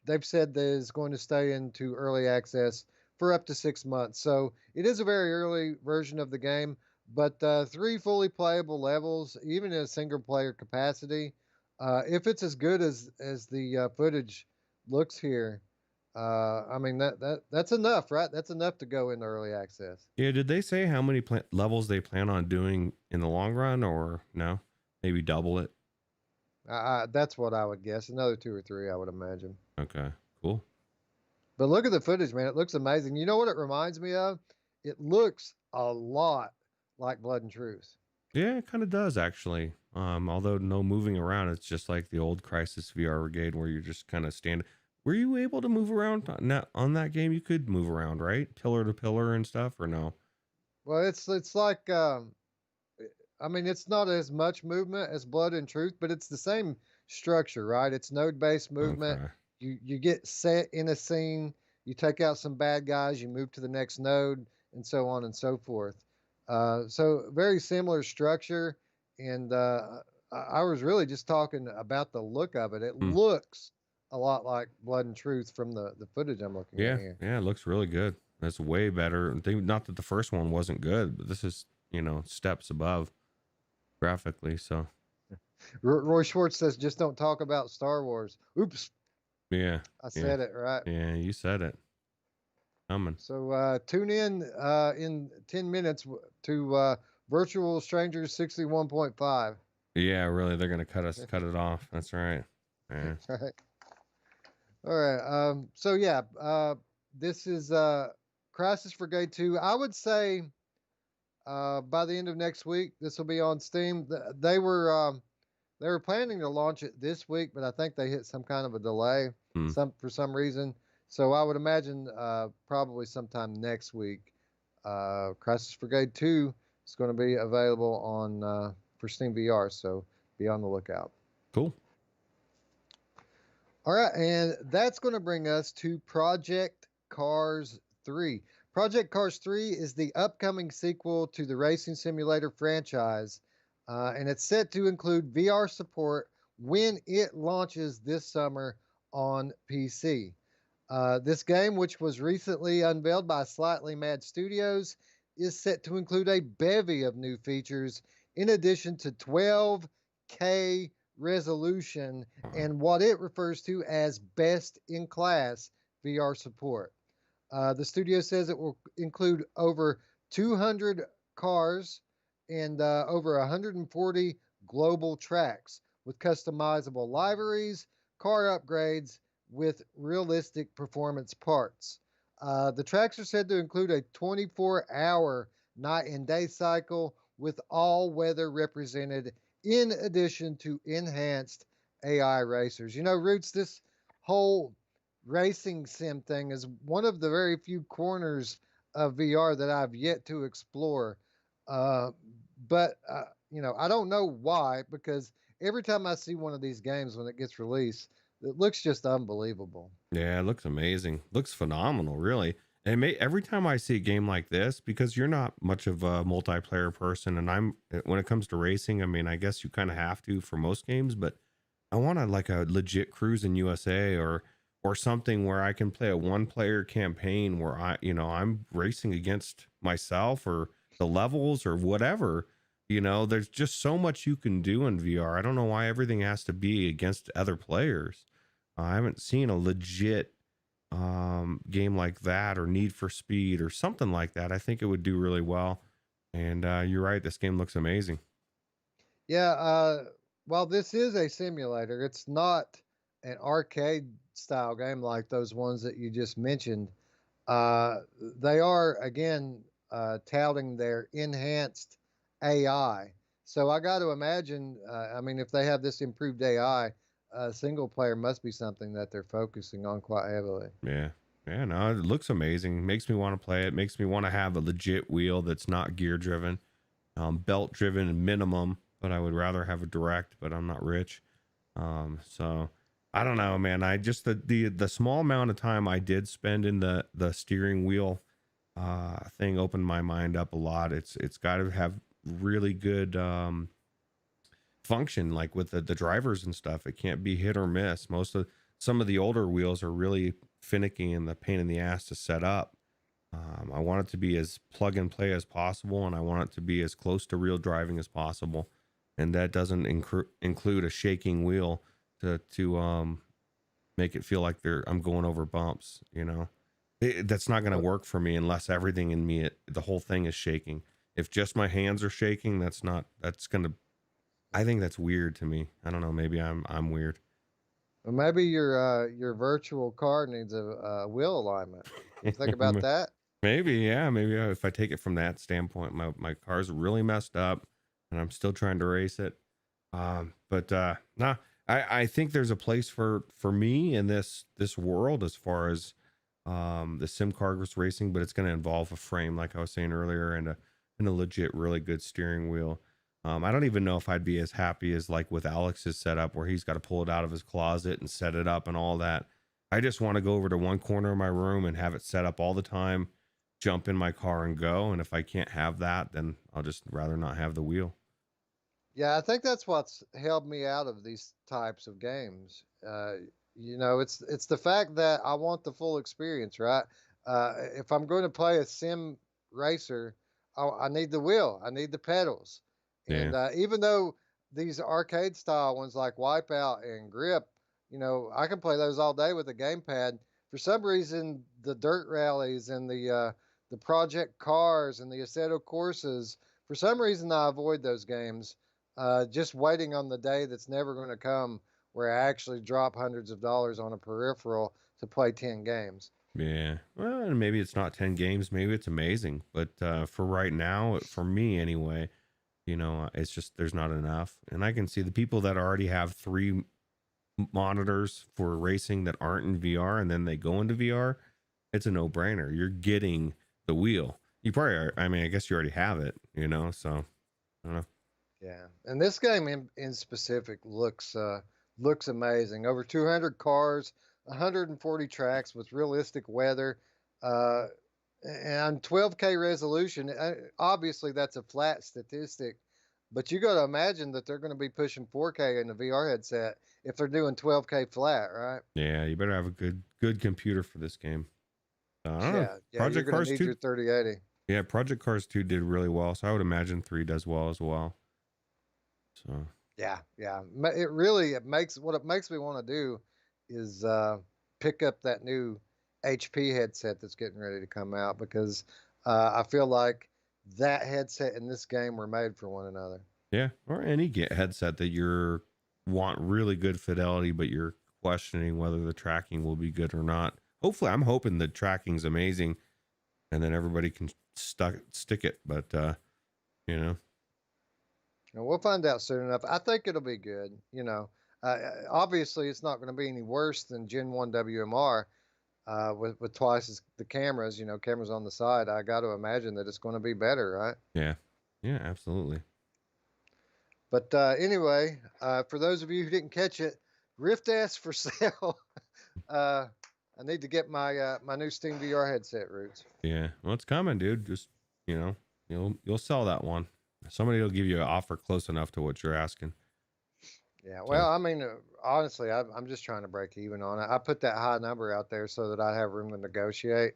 they've said that is going to stay into early access for up to 6 months. So it is a very early version of the game, but 3 fully playable levels, even in a single player capacity. If it's as good as the footage looks here, I mean that's enough, right? That's enough to go into early access. yeah, did they say how many levels they plan on doing in the long run, or no? Maybe double it. That's what I would guess. Another 2 or 3, I would imagine. Okay, cool. But look at the footage, man. It looks amazing. You know what it reminds me of? It looks a lot like Blood and Truth. Yeah, it kind of does actually. Although no moving around, it's just like the old Crisis VR Brigade where you're just kind of stand. Were you able to move around on that game? You could move around, right? Pillar to pillar and stuff, or no? Well, it's like I mean, it's not as much movement as Blood and Truth, but it's the same structure, right? It's node-based movement. Okay. You get set in a scene, you take out some bad guys, you move to the next node, and so on and so forth. So very similar structure, and I was really just talking about the look of it. It Hmm. looks a lot like Blood and Truth from the footage I'm looking Yeah, at here. yeah, it looks really good. That's way better. Not that the first one wasn't good, but this is steps above graphically. So Roy Schwartz says, "Just don't talk about Star Wars." Oops, yeah, I yeah, said it right. yeah. You said it. Coming. So tune in 10 minutes to Virtual Strangers 61.5. Yeah, really, they're gonna cut it off. That's right. Yeah. Right. All right. So yeah, this is Crisis Brigade 2. I would say by the end of next week, this will be on Steam. They were planning to launch it this week, but I think they hit some kind of a delay Hmm. for some reason. So I would imagine probably sometime next week, Crisis Brigade 2 is going to be available on for Steam VR. So be on the lookout. Cool. All right, and that's going to bring us to Project Cars 3. Project Cars 3 is the upcoming sequel to the racing simulator franchise, and it's set to include VR support when it launches this summer on PC. This game, which was recently unveiled by Slightly Mad Studios, is set to include a bevy of new features in addition to 12K resolution and what it refers to as best in class VR support. The studio says it will include over 200 cars and over 140 global tracks with customizable liveries, car upgrades with realistic performance parts. The tracks are said to include a 24-hour night and day cycle with all weather represented in addition to enhanced AI racers. Roots, this whole racing sim thing is one of the very few corners of VR that I've yet to explore. Uh, but you know, I don't know why, because every time I see one of these games when it gets released, it looks just unbelievable. Yeah, it looks amazing. Looks phenomenal, really. And every time I see a game like this, because you're not much of a multiplayer person, and when it comes to racing, I mean, I guess you kind of have to for most games, but I want to like a legit cruise in USA or something where I can play a one player campaign where I'm racing against myself or the levels or whatever. There's just so much you can do in VR. I don't know why everything has to be against other players. I haven't seen a legit game like that or Need for Speed or something like that. I think it would do really well. And you're right, this game looks amazing. Yeah, while this is a simulator, it's not an arcade style game like those ones that you just mentioned. Uh, they are, again, touting their enhanced AI. So I got to imagine, I mean, if they have this improved AI, single player must be something that they're focusing on quite heavily. Yeah. Yeah, no, it looks amazing. Makes me want to play it. Makes me want to have a legit wheel that's not gear driven, belt driven minimum, but I would rather have a direct, but I'm not rich. So I don't know, man. I just the small amount of time I did spend in the steering wheel thing opened my mind up a lot. It's got to have really good function, like with the drivers and stuff. It can't be hit or miss. Some of the older wheels are really finicky and the pain in the ass to set up. I want it to be as plug and play as possible, and I want it to be as close to real driving as possible. And that doesn't include a shaking wheel to make it feel like I'm going over bumps. That's not going to work for me unless everything in me, the whole thing is shaking. If just my hands are shaking, I think that's weird to me. I don't know. Maybe I'm weird. Well, maybe your virtual car needs a wheel alignment. You think about that? Maybe, yeah. Maybe if I take it from that standpoint, my car's really messed up, and I'm still trying to race it. But nah, I think there's a place for me in this world as far as the sim car racing, but it's going to involve a frame, like I was saying earlier, and a legit, really good steering wheel. I don't even know if I'd be as happy as like with Alex's setup where he's got to pull it out of his closet and set it up and all that. I just want to go over to one corner of my room and have it set up all the time, jump in my car and go. And if I can't have that, then I'll just rather not have the wheel. Yeah, I think that's what's held me out of these types of games. You know, it's the fact that I want the full experience, right? If I'm going to play a sim racer, I need the wheel, I need the pedals, Yeah. and even though these arcade style ones like Wipeout and Grip, you know, I can play those all day with a gamepad. For some reason, the dirt rallies and the project cars and the Assetto Corsas, for some reason, I avoid those games, just waiting on the day that's never going to come where I actually drop hundreds of dollars on a peripheral to play 10 games. Yeah. Well, and maybe it's not 10 games. Maybe it's amazing. But for right now, for me anyway, it's just there's not enough. And I can see the people that already have three monitors for racing that aren't in VR and then they go into VR. It's a no brainer. You're getting the wheel. You probably are. I mean, I guess you already have it, so I don't know. Yeah, and this game in specific looks amazing. Over 200 cars, 140 tracks with realistic weather, uh, and 12K resolution. Obviously, that's a flat statistic, but you got to imagine that they're going to be pushing 4K in the VR headset if they're doing 12K flat, right? Yeah, you better have a good computer for this game. I don't know. Yeah, you're Project going to Cars need 2. your 3080. Yeah, Project Cars 2 did really well, so I would imagine 3 does well as well. So, Yeah. It makes what it makes me want to do is pick up that new HP headset that's getting ready to come out because I feel like that headset and this game were made for one another. yeah, or any headset that want really good fidelity, but you're questioning whether the tracking will be good or not. Hopefully, I'm hoping the tracking's amazing, and then everybody can stick it. But you know, And we'll find out soon enough. I think it'll be good. You know, Obviously, it's not going to be any worse than Gen 1 WMR with twice as the cameras, cameras on the side. I got to imagine that it's going to be better, right? Yeah. Yeah, absolutely. But anyway, for those of you who didn't catch it, Rift S for sale. I need to get my new Steam VR headset, Roots. Yeah. Well, it's coming, dude. Just, you'll sell that one. Somebody will give you an offer close enough to what you're asking. Yeah, So, well, I mean, honestly, I'm just trying to break even on it. I put that high number out there so that I have room to negotiate.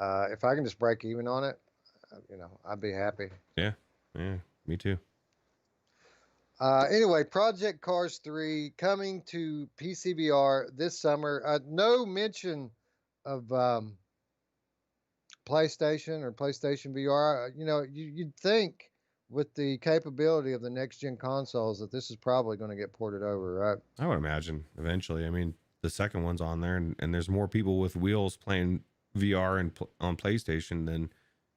If I can just break even on it, I'd be happy. yeah. Yeah, me too. Anyway, Project Cars 3 coming to PCVR this summer. No mention of PlayStation or PlayStation VR. You'd think with the capability of the next gen consoles that this is probably going to get ported over, right? I would imagine eventually. I mean, the second one's on there, and there's more people with wheels playing VR and on PlayStation than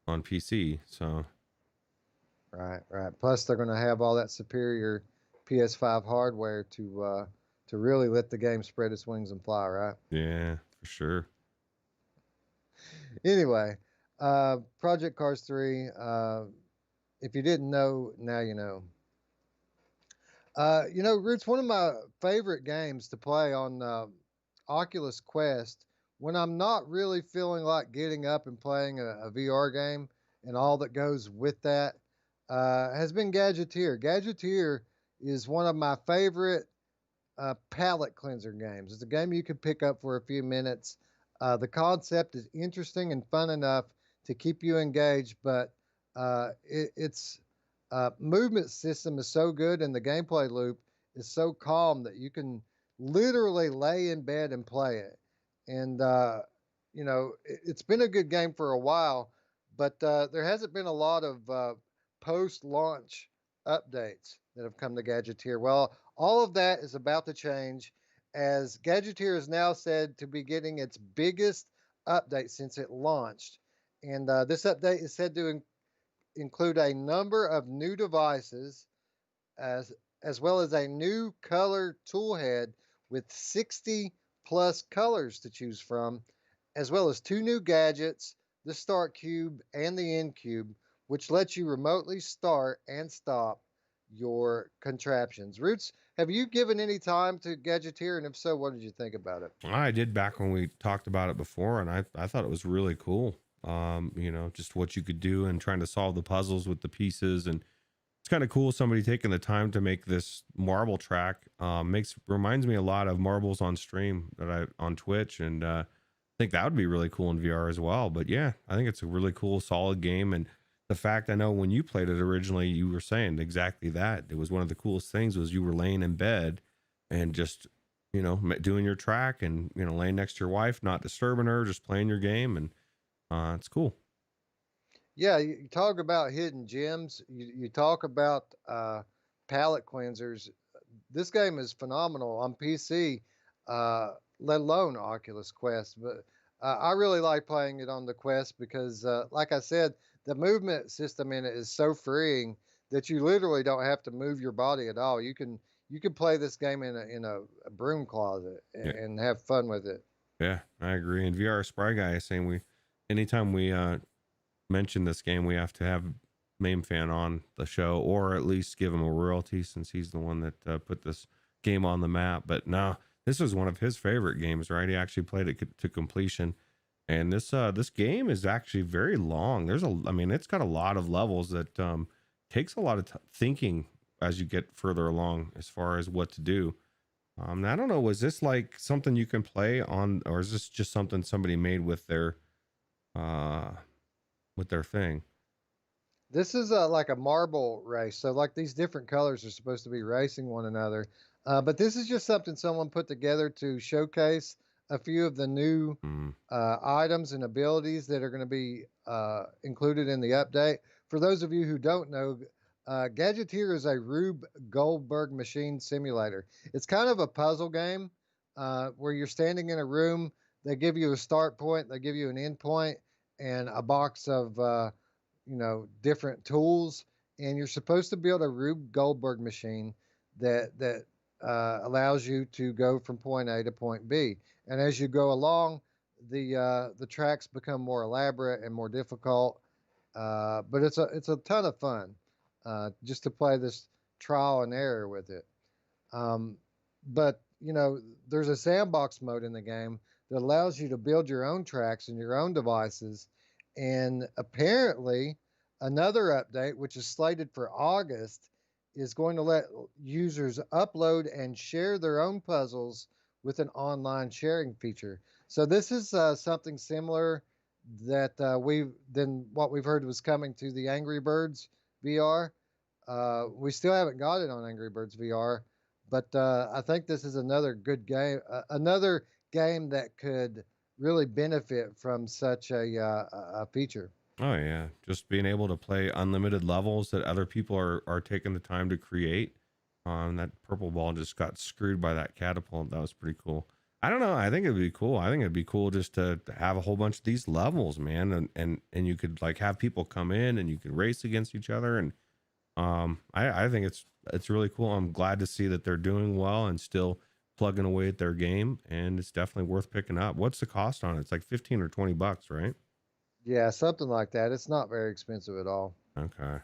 on PC. So, Right, right. Plus, they're going to have all that superior PS5 hardware to really let the game spread its wings and fly, right? yeah, for sure. Anyway, Project Cars 3. If you didn't know, now you know. Roots, one of my favorite games to play on Oculus Quest when I'm not really feeling like getting up and playing a VR game and all that goes with that has been Gadgeteer. Gadgeteer is one of my favorite palate cleanser games. It's a game you can pick up for a few minutes. The concept is interesting and fun enough to keep you engaged, but its movement system is so good and the gameplay loop is so calm that you can literally lay in bed and play it. And, it's been a good game for a while, but there hasn't been a lot of post launch updates that have come to Gadgeteer. Well, all of that is about to change as Gadgeteer is now said to be getting its biggest update since it launched. And this update is said to include a number of new devices as well as a new color toolhead with 60 plus colors to choose from, as well as two new gadgets, the Start Cube and the End Cube, which lets you remotely start and stop your contraptions. Roots, have you given any time to Gadgeteer? And if so, what did you think about it? I did back when we talked about it before, and I thought it was really cool. Just what you could do and trying to solve the puzzles with the pieces, and it's kind of cool. Somebody taking the time to make this marble track reminds me a lot of marbles on stream that I on Twitch, and I think that would be really cool in VR as well. But yeah, I think it's a really cool, solid game, and the fact I know when you played it originally, you were saying exactly that. It was one of the coolest things was you were laying in bed and just doing your track and laying next to your wife, not disturbing her, just playing your game, and it's cool. Yeah, you talk about hidden gems. You talk about palette cleansers. This game is phenomenal on PC, let alone Oculus Quest. But I really like playing it on the Quest because, like I said, the movement system in it is so freeing that you literally don't have to move your body at all. You can play this game in a broom closet Yeah, and have fun with it. yeah, I agree. And VR Spry Guy is saying anytime we mention this game, we have to have Mamefan on the show, or at least give him a royalty since he's the one that put this game on the map. But no, this was one of his favorite games, right? He actually played it to completion, and this game is actually very long. It's got a lot of levels that takes a lot of thinking as you get further along as far as what to do. I don't know, was this like something you can play on, or is this just something somebody made uh with their thing? This is like a marble race. So like these different colors are supposed to be racing one another. But this is just something someone put together to showcase a few of the new Mm, items and abilities that are going to be included in the update. For those of you who don't know, Gadgeteer is a Rube Goldberg machine simulator. It's kind of a puzzle game where you're standing in a room. They give you a start point, they give you an end point, and a box of different tools, and you're supposed to build a Rube Goldberg machine that allows you to go from point A to point B. And as you go along, the tracks become more elaborate and more difficult. But it's a ton of fun just to play this trial and error with it. Um, but you know, there's a sandbox mode in the game that allows you to build your own tracks and your own devices. And apparently, another update, which is slated for August, is going to let users upload and share their own puzzles with an online sharing feature. So this is something similar that what we've heard was coming to the Angry Birds VR. We still haven't got it on Angry Birds VR, but I think this is another good game, another game that could really benefit from such a feature. Oh yeah, just being able to play unlimited levels that other people are taking the time to create. That purple ball just got screwed by that catapult. That was pretty cool. I don't know. I think it'd be cool. I think it'd be cool just to have a whole bunch of these levels, man, and you could like have people come in and you can race against each other. And I think it's really cool. I'm glad to see that they're doing well and still plugging away at their game, and it's definitely worth picking up. What's the cost on it? It's like 15 or 20 bucks, right? Yeah, something like that. It's not very expensive at all. Okay.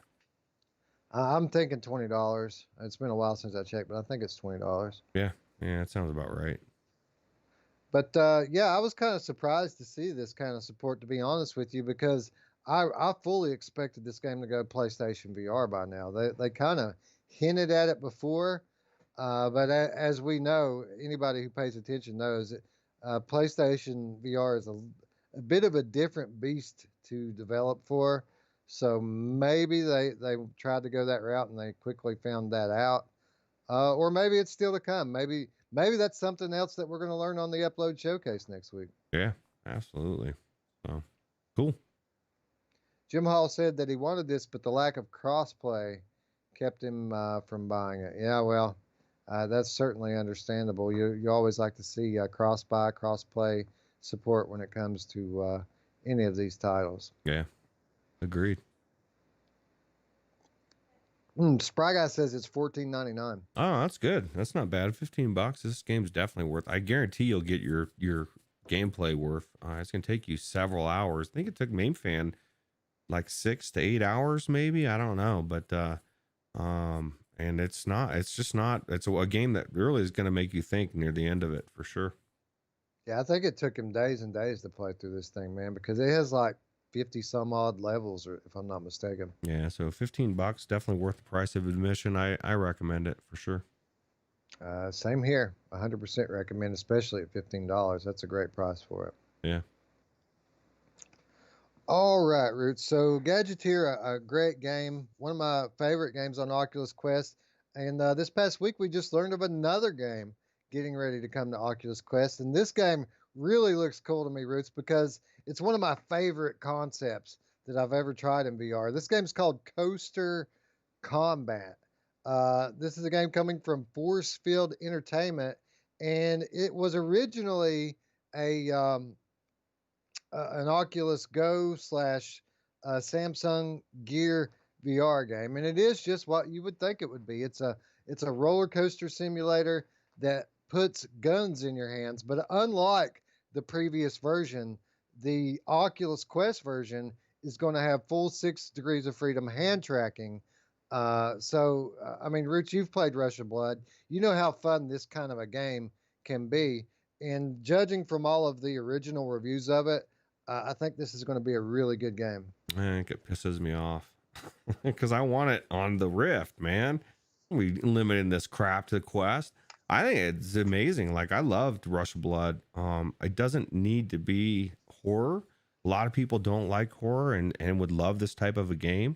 I'm thinking $20. It's been a while since I checked, but I think it's $20. Yeah, that sounds about right. But yeah, I was kind of surprised to see this kind of support, to be honest with you, because I fully expected this game to go PlayStation VR by now. They kind of hinted at it before, but as we know, anybody who pays attention knows that PlayStation VR is a bit of a different beast to develop for. So maybe they tried to go that route and they quickly found that out. Or maybe it's still to come. Maybe that's something else that we're going to learn on the Upload Showcase next week. Yeah, absolutely. So cool. Jim Hall said that he wanted this, but the lack of crossplay kept him from buying it. Yeah, well, that's certainly understandable. You always like to see crossplay support when it comes to any of these titles. Yeah, agreed. Spry Guy says it's $14.99. Oh, that's good. That's not bad. 15 bucks. This game's definitely worth. I guarantee you'll get your gameplay worth. It's gonna take you several hours. I think it took Mamefan like 6 to 8 hours, maybe. I don't know, but and it's just not. It's a game that really is gonna make you think near the end of it for sure. Yeah, I think it took him days and days to play through this thing, man, because it has like 50 some odd levels, or if I'm not mistaken. Yeah, so 15 bucks, definitely worth the price of admission. I recommend it for sure. Same here. 100% recommend, especially at $15. That's a great price for it. Yeah. All right, Roots. So Gadgeteer, a great game. One of my favorite games on Oculus Quest. And this past week, we just learned of another game getting ready to come to Oculus Quest. And this game really looks cool to me, Roots, because it's one of my favorite concepts that I've ever tried in VR. This game's called Coaster Combat. This is a game coming from Force Field Entertainment, and it was originally an Oculus Go slash Samsung Gear VR game, and it is just what you would think it would be. It's a roller coaster simulator that puts guns in your hands, but unlike the previous version, the Oculus Quest version is going to have full 6 degrees of freedom hand tracking. I mean, Roots, you've played Rush of Blood. You know how fun this kind of a game can be. And judging from all of the original reviews of it, I think this is going to be a really good game. I think it pisses me off because I want it on the Rift, man. We limited this crap to the Quest. I think it's amazing. Like, I loved Rush of Blood. It doesn't need to be horror. A lot of people don't like horror and would love this type of a game.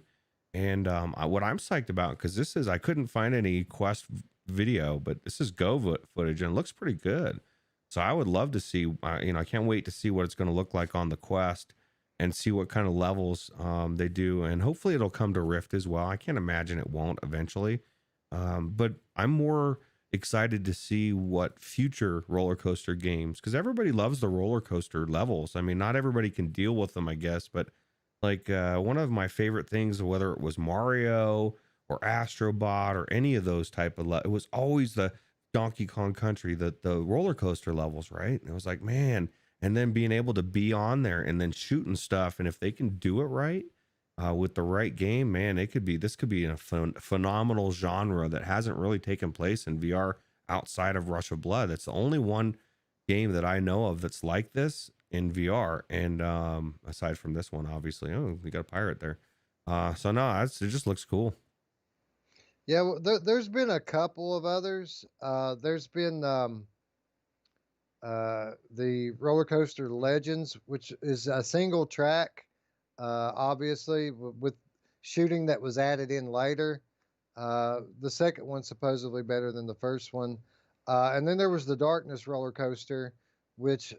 And what I'm psyched about, because I couldn't find any Quest video, but this is Go footage and it looks pretty good. So I would love to see, I can't wait to see what it's going to look like on the Quest and see what kind of levels they do. And hopefully it'll come to Rift as well. I can't imagine it won't eventually. But I'm more excited to see what future roller coaster games, because everybody loves the roller coaster levels. I mean, not everybody can deal with them, I guess, but like one of my favorite things, whether it was Mario or Astrobot or any of those type of it was always the Donkey Kong Country, the roller coaster levels, right? And it was like, man, and then being able to be on there and then shooting stuff, and if they can do it right with the right game, man, this could be a phenomenal genre that hasn't really taken place in VR outside of Rush of Blood. It's the only one game that I know of that's like this in VR, and aside from this one, obviously. Oh, we got a pirate there. So no, it just looks cool. Yeah, well, there's been a couple of others. There's been the Roller Coaster Legends, which is a single track, obviously, with shooting that was added in later. The second one's supposedly better than the first one. And then there was the Darkness Roller Coaster, which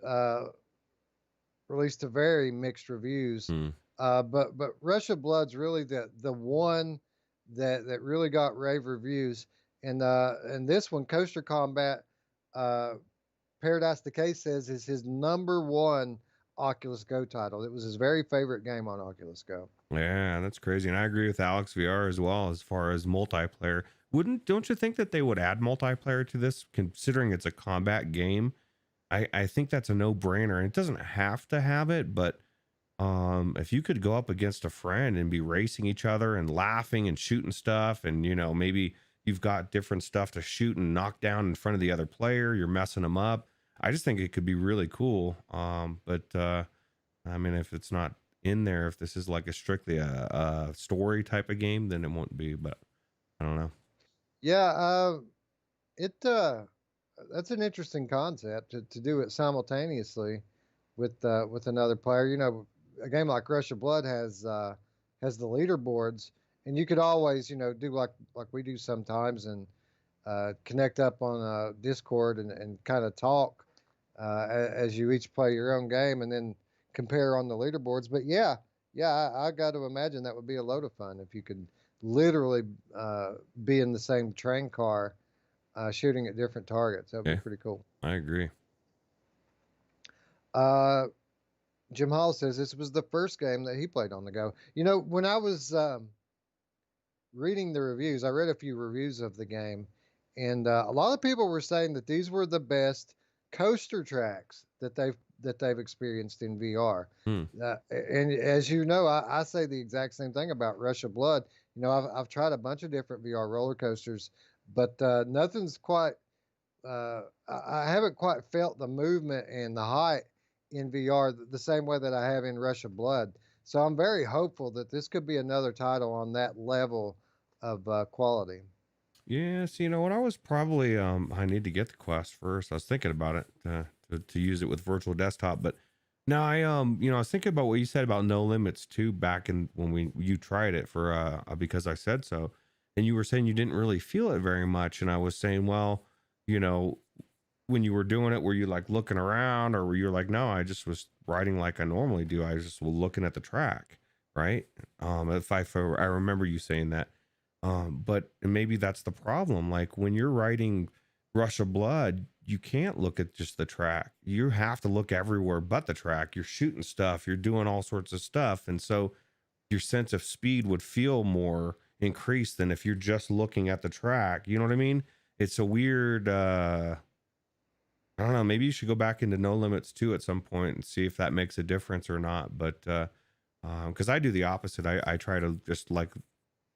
released to very mixed reviews. But Rush of Blood's really the one that really got rave reviews. And this one, Coaster Combat, Paradise Decay says is his #1 Oculus Go title. It was his very favorite game on Oculus Go. Yeah, that's crazy. And I agree with Alex VR as well as far as multiplayer. Don't you think that they would add multiplayer to this, considering it's a combat game? I think that's a no-brainer. And it doesn't have to have it, but if you could go up against a friend and be racing each other and laughing and shooting stuff, and maybe you've got different stuff to shoot and knock down in front of the other player, you're messing them up. I just think it could be really cool. But I mean, if it's not in there, if this is like strictly a story type of game, then it won't be. But I don't know. Yeah, that's an interesting concept to do it simultaneously with another player. A game like Rush of Blood has the leaderboards, and you could always do like we do sometimes, and connect up on Discord and kind of talk as you each play your own game, and then compare on the leaderboards. But yeah, I got to imagine that would be a load of fun if you could literally be in the same train car shooting at different targets. That would be pretty cool. I agree. Jim Hall says this was the first game that he played on the go. When I was reading the reviews, I read a few reviews of the game, and a lot of people were saying that these were the best coaster tracks that they've experienced in VR. And as you know, I say the exact same thing about Rush of Blood. I've tried a bunch of different VR roller coasters, but nothing's quite. I haven't quite felt the movement and the height in VR the same way that I have in Rush of Blood. So I'm very hopeful that this could be another title on that level of quality. Yeah, so when I was probably I need to get the Quest first. I was thinking about it to use it with virtual desktop, but now I was thinking about what you said about No Limits too back in when you tried it for Because I Said So, and you were saying you didn't really feel it very much, and I was saying, well, when you were doing it, were you like looking around, or were you like, no, I just was riding like I normally do. I just was looking at the track, right? If I remember you saying that. But maybe that's the problem. Like when you're riding Rush of Blood, you can't look at just the track. You have to look everywhere but the track. You're shooting stuff, you're doing all sorts of stuff. And so your sense of speed would feel more increased than if you're just looking at the track. You know what I mean? It's a weird, I don't know, maybe you should go back into No Limits 2 at some point and see if that makes a difference or not. But, cause I do the opposite. I try to just like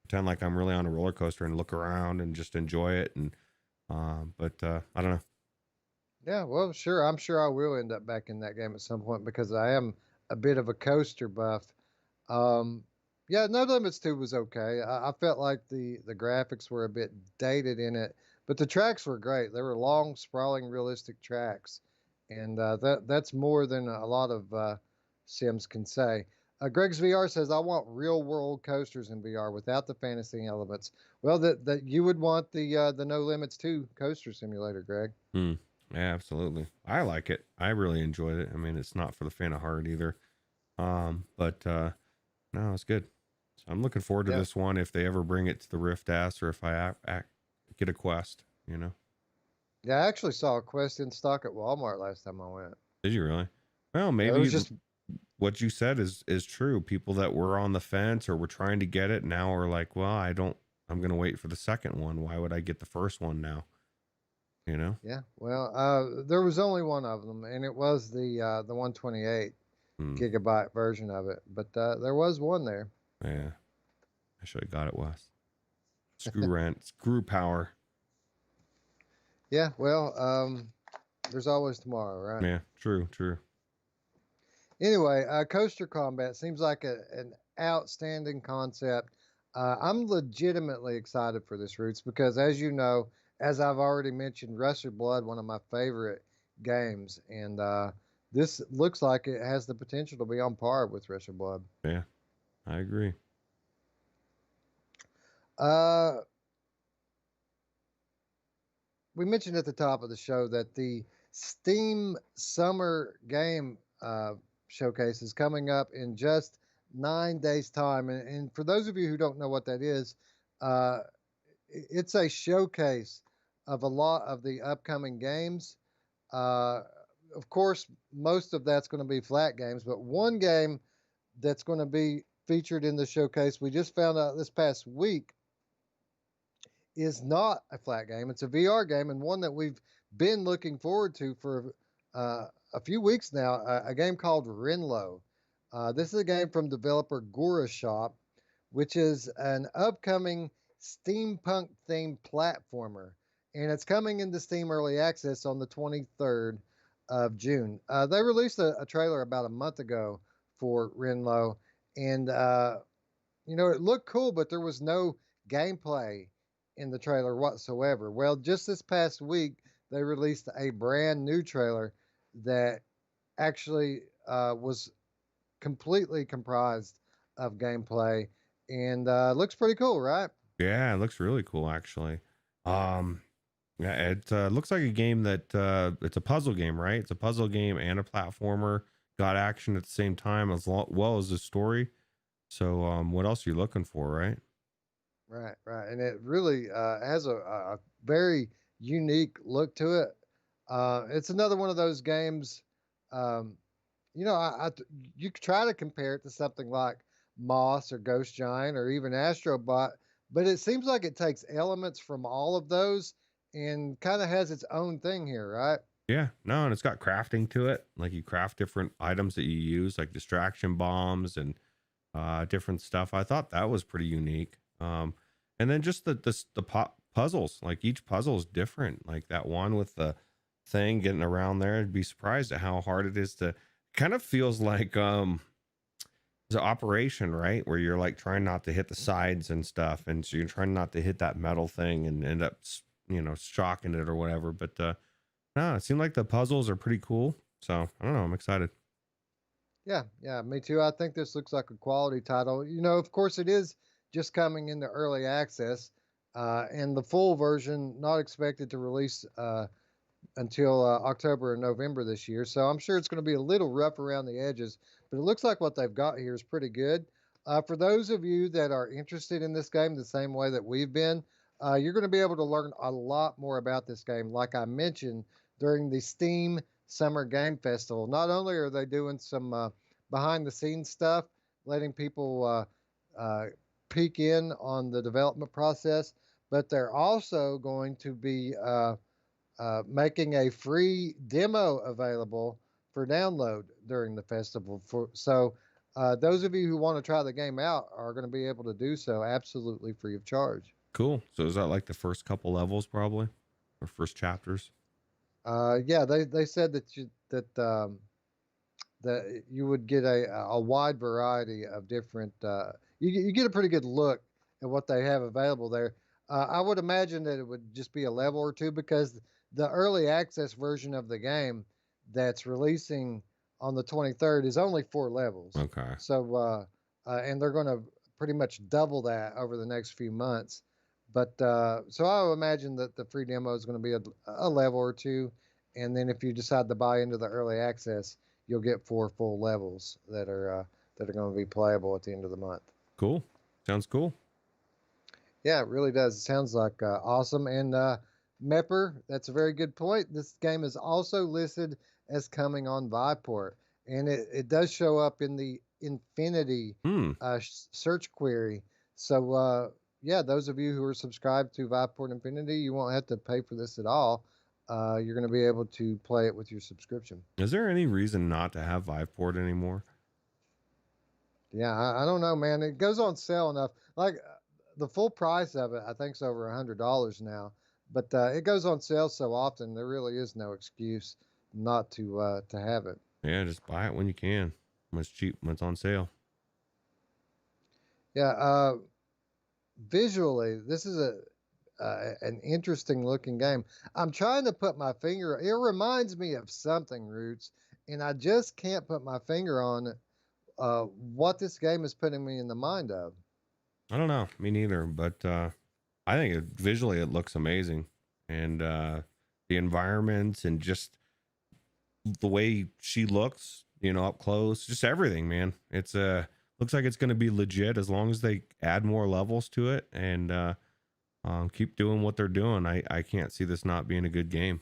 pretend like I'm really on a roller coaster and look around and just enjoy it. And, but I don't know. Yeah, well, sure. I'm sure I will end up back in that game at some point because I am a bit of a coaster buff. Yeah, No Limits 2 was okay. I felt like the graphics were a bit dated in it, but the tracks were great. They were long, sprawling, realistic tracks, and that's more than a lot of Sims can say. Greg's VR says, "I want real world coasters in VR without the fantasy elements." Well, that you would want the No Limits 2 coaster simulator, Greg. Yeah, absolutely. I like it. I really enjoyed it. I mean, it's not for the faint of heart either. But no, it's good. So I'm looking forward to this one if they ever bring it to the Rift S, or if I get a Quest. Yeah, I actually saw a Quest in stock at Walmart last time I went. Did you really? Well, maybe just what you said is true. People that were on the fence or were trying to get it now are like, well, I'm going to wait for the second one. Why would I get the first one now? you know? Yeah. Well, there was only one of them, and it was the 128 Hmm. gigabyte version of it. But there was one there. Yeah. I should have got it, Wes. Screw rent, screw power. Yeah. Well, there's always tomorrow, right? Yeah, true, true. Anyway, coaster combat seems like an outstanding concept. I'm legitimately excited for this, Roots, because as you know, as I've already mentioned, Rush of Blood, one of my favorite games, and this looks like it has the potential to be on par with Rush of Blood. Yeah, I agree. Uh, we mentioned at the top of the show that the Steam Summer Game Showcase is coming up in just 9 days' time. And for those of you who don't know what that is, uh, it's a showcase of a lot of the upcoming games. Uh, of course, most of that's going to be flat games, but one game that's going to be featured in the showcase we just found out this past week is not a flat game. It's a VR game, and one that we've been looking forward to for a few weeks now. A game called Rinlo. This is a game from developer Gora Shop, which is an upcoming steampunk themed platformer, and it's coming into Steam Early Access on the 23rd of June. They released a trailer about a month ago for Rinlo, and it looked cool, but there was no gameplay in the trailer whatsoever. Well, just this past week, they released a brand new trailer that actually was completely comprised of gameplay and looks pretty cool, right? Yeah, it looks really cool actually. Um yeah, it looks like a game that it's a puzzle game, right? It's a puzzle game and a platformer. Got action at the same time as well as the story. So what else are you looking for, right? Right, right. And it really has a very unique look to it. It's another one of those games. Um, you could try to compare it to something like Moss or Ghost Giant or even Astrobot, but it seems like it takes elements from all of those and kind of has its own thing here, right? Yeah, no, and it's got crafting to it. Like you craft different items that you use, like distraction bombs and different stuff. I thought that was pretty unique. And then just the puzzles, like each puzzle is different. Like that one with the thing getting around there, I'd be surprised at how hard it is to. Kind of feels like the operation, right, where you're like trying not to hit the sides and stuff, and so you're trying not to hit that metal thing and end up, shocking it or whatever. But no, it seemed like the puzzles are pretty cool. So I don't know. I'm excited. Yeah, yeah, me too. I think this looks like a quality title. Of course, it is just coming into early access, and the full version not expected to release until October or November this year. So I'm sure it's going to be a little rough around the edges, but it looks like what they've got here is pretty good. For those of you that are interested in this game the same way that we've been, you're going to be able to learn a lot more about this game, like I mentioned during the Steam Summer Game Festival. Not only are they doing some behind the scenes stuff, letting people peek in on the development process, but they're also going to be making a free demo available for download during the festival. Those of you who want to try the game out are going to be able to do so absolutely free of charge. Cool. So is that like the first couple levels, probably, or first chapters? Yeah, they said that you would get a wide variety of different. You get a pretty good look at what they have available there. I would imagine that it would just be a level or two because the early access version of the game that's releasing on the 23rd is only 4 levels. Okay. So and they're going to pretty much double that over the next few months. But so I would imagine that the free demo is going to be a level or two, and then if you decide to buy into the early access, you'll get 4 full levels that are going to be playable at the end of the month. Cool. Sounds cool. Yeah, it really does. It sounds like awesome. And Mepper, that's a very good point. This game is also listed as coming on Viveport, and it does show up in the Infinity Hmm. search query. So yeah, those of you who are subscribed to Viveport Infinity, you won't have to pay for this at all. you're going to be able to play it with your subscription. Is there any reason not to have Viveport anymore? Yeah, I don't know, man. It goes on sale enough. Like the full price of it, I think, is over $100 now. But it goes on sale so often, there really is no excuse not to have it. Yeah, just buy it when you can. When it's cheap, when it's on sale. Yeah, visually, this is an interesting looking game. I'm trying to put my finger. It reminds me of something, Roots, and I just can't put my finger on what this game is putting me in the mind of. I don't know, me neither. But I think visually it looks amazing, and the environments and just the way she looks, up close, just everything, man. It's looks like it's going to be legit as long as they add more levels to it and keep doing what they're doing. I can't see this not being a good game.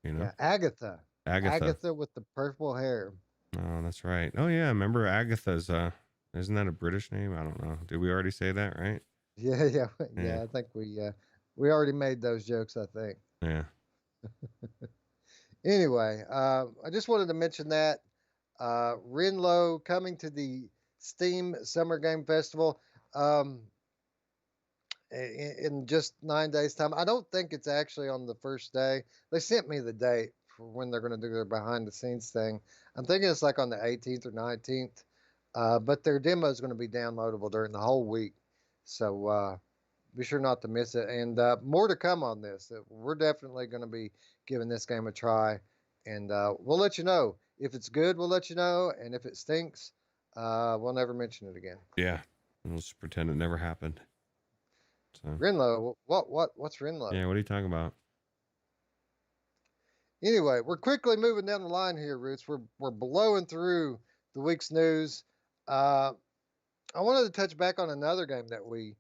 Yeah, Agatha. Agatha with the purple hair. Oh, that's right. Oh yeah, remember Agatha's isn't that a British name? I don't know. Did we already say that, right? Yeah. I think we already made those jokes, I think. Yeah. Anyway, I just wanted to mention that Rinlo coming to the Steam Summer Game Festival in just 9 days' time. I don't think it's actually on the first day. They sent me the date for when they're going to do their behind the scenes thing. I'm thinking it's like on the 18th or 19th, but their demo is going to be downloadable during the whole week. So be sure not to miss it. And more to come on this. We're definitely going to be giving this game a try, and we'll let you know. If it's good, we'll let you know, and if it stinks, we'll never mention it again. Yeah, we'll just pretend it never happened. So. Rinlo, what's Rinlo? Yeah, what are you talking about? Anyway, we're quickly moving down the line here, Roots. We're blowing through the week's news. I wanted to touch back on another game that we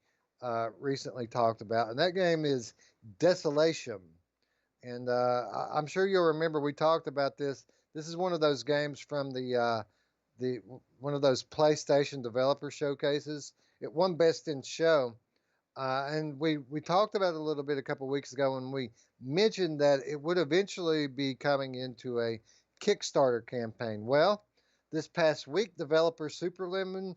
recently talked about, and that game is Desolatium. And I'm sure you'll remember we talked about this. This is one of those games from the one of those PlayStation developer showcases. It won Best in Show, and we talked about it a little bit a couple weeks ago when we mentioned that it would eventually be coming into a Kickstarter campaign. Well, this past week, developer Superlumen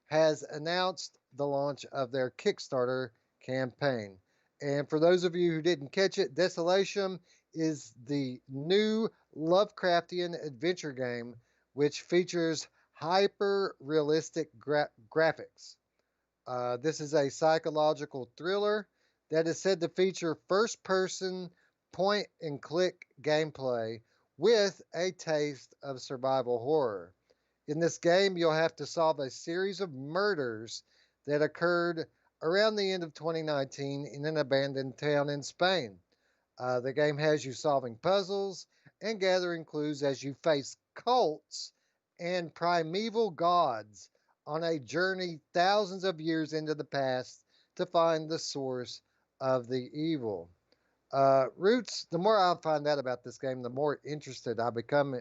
has announced the launch of their Kickstarter campaign. And for those of you who didn't catch it, Desolation is the new Lovecraftian adventure game which features hyper realistic graphics. This is a psychological thriller that is said to feature first person point and click gameplay with a taste of survival horror. In this game, you'll have to solve a series of murders that occurred around the end of 2019 in an abandoned town in Spain. The game has you solving puzzles and gathering clues as you face cults and primeval gods on a journey thousands of years into the past to find the source of the evil. Roots, the more I find out about this game, the more interested I become.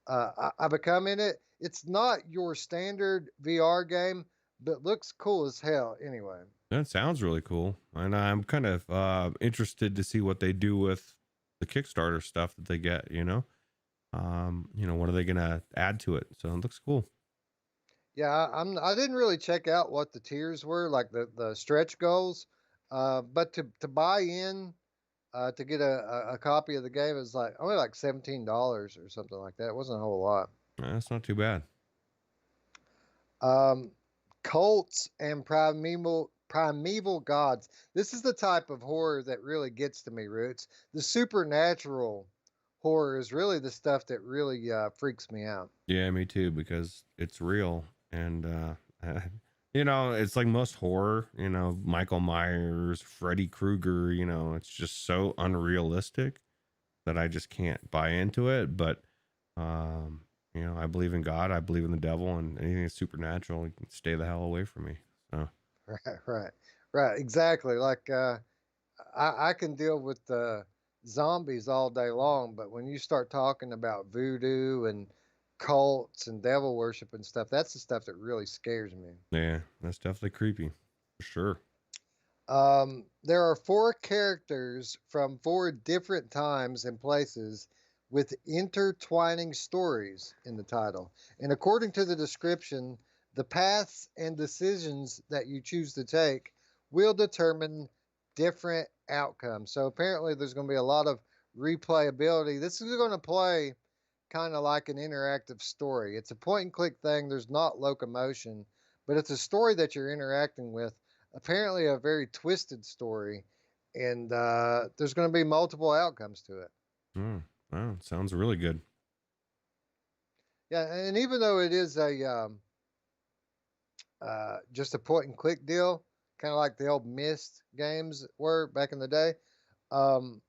I become in it. It's not your standard VR game, but looks cool as hell anyway. That sounds really cool, and I'm kind of interested to see what they do with the Kickstarter stuff that they get. What are they gonna add to it? So it looks cool. Yeah, I didn't really check out what the tiers were, like the stretch goals, but to buy in to get a copy of the game is like only like $17 or something like that. It wasn't a whole lot. That's not too bad. Cults and primeval gods. This is the type of horror that really gets to me, Roots. The supernatural horror is really the stuff that really freaks me out. Yeah, me too, because it's real. And it's like most horror, Michael Myers, Freddy Krueger, it's just so unrealistic that I just can't buy into it. But I believe in God, I believe in the devil, and anything that's supernatural, you can stay the hell away from me. So right, exactly. Like I can deal with zombies all day long, but when you start talking about voodoo and cults and devil worship and stuff, that's the stuff that really scares me. Yeah, that's definitely creepy, for sure. There are four characters from four different times and places with intertwining stories in the title. And according to the description, the paths and decisions that you choose to take will determine different outcomes. So apparently, there's going to be a lot of replayability. This is going to play kind of like an interactive story. It's a point and click thing. There's not locomotion, but it's a story that you're interacting with. Apparently, a very twisted story, and there's going to be multiple outcomes to it. Wow, sounds really good. Yeah, and even though it is a just a point and click deal, kind of like the old Myst games were back in the day, um,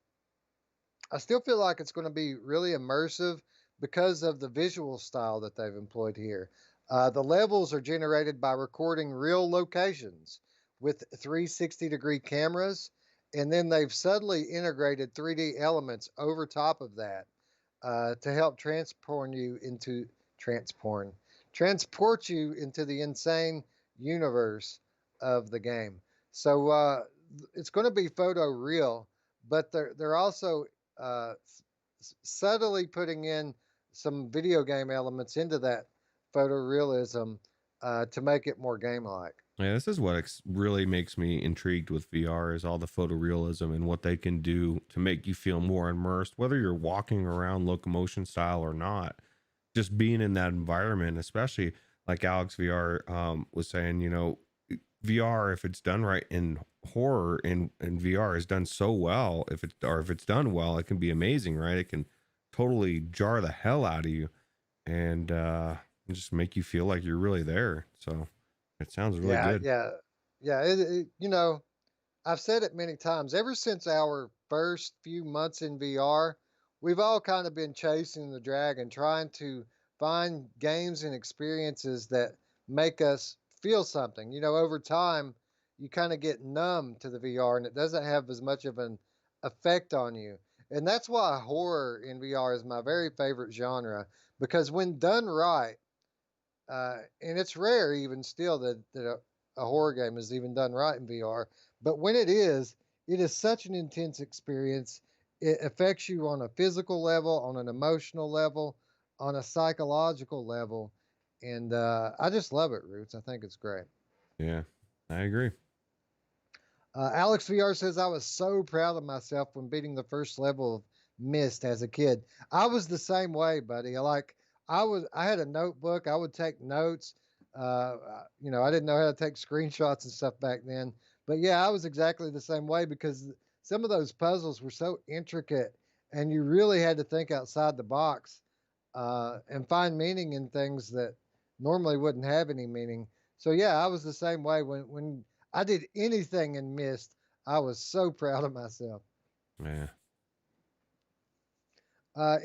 I still feel like it's going to be really immersive because of the visual style that they've employed here. The levels are generated by recording real locations with 360-degree cameras, and then they've subtly integrated 3D elements over top of that to help transport transport you into the insane universe of the game. So it's going to be photo real, but they're also uh, subtly putting in some video game elements into that photorealism to make it more game-like. Yeah, this is what really makes me intrigued with VR is all the photorealism and what they can do to make you feel more immersed, whether you're walking around locomotion style or not. Just being in that environment, especially like Alex VR was saying, VR, if it's done right in horror in VR is done so well, if it's done well, it can be amazing, right? It can totally jar the hell out of you and just make you feel like you're really there. So it sounds really Yeah, good. yeah, yeah. I've said it many times. Ever since our first few months in VR, we've all kind of been chasing the dragon, trying to find games and experiences that make us feel something. Over time, you kind of get numb to the VR and it doesn't have as much of an effect on you. And that's why horror in VR is my very favorite genre because when done right, and it's rare even still that a horror game is even done right in VR. But when it is such an intense experience. It affects you on a physical level, on an emotional level, on a psychological level, and I just love it, Roots. I think it's great. Yeah, I agree. Alex VR says I was so proud of myself when beating the first level of Mist as a kid. I was the same way, buddy. I had a notebook. I would take notes. I didn't know how to take screenshots and stuff back then. But yeah, I was exactly the same way because some of those puzzles were so intricate, and you really had to think outside the box and find meaning in things that normally wouldn't have any meaning. So yeah, I was the same way when I did anything in Mist. I was so proud of myself. Yeah.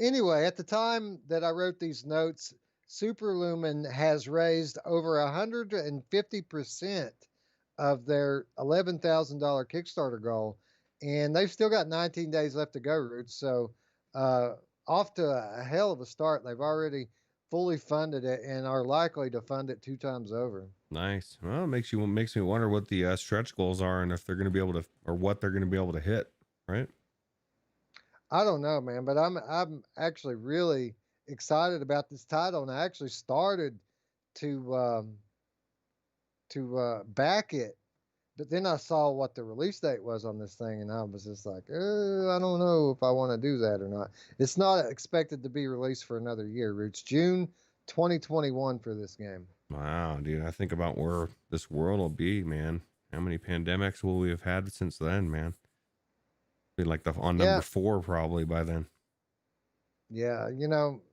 Anyway, at the time that I wrote these notes, Superlumen has raised over 150% of their $11,000 Kickstarter goal, and they've still got 19 days left to go, Roots. So, uh, off to a hell of a start. They've already fully funded it and are likely to fund it two times over. Nice. Well, it makes me wonder what the stretch goals are and if they're going to be able to, or what they're going to be able to hit. Right. I don't know, man, but I'm actually really excited about this title, and I actually started to back it, but then I saw what the release date was on this thing, and I was just like, I don't know if I want to do that or not. It's not expected to be released for another year. It's June 2021 for this game. Wow, dude. I think about where this world will be, man. How many pandemics will we have had since then, man? Be like on number Yeah, 4 probably by then. yeah.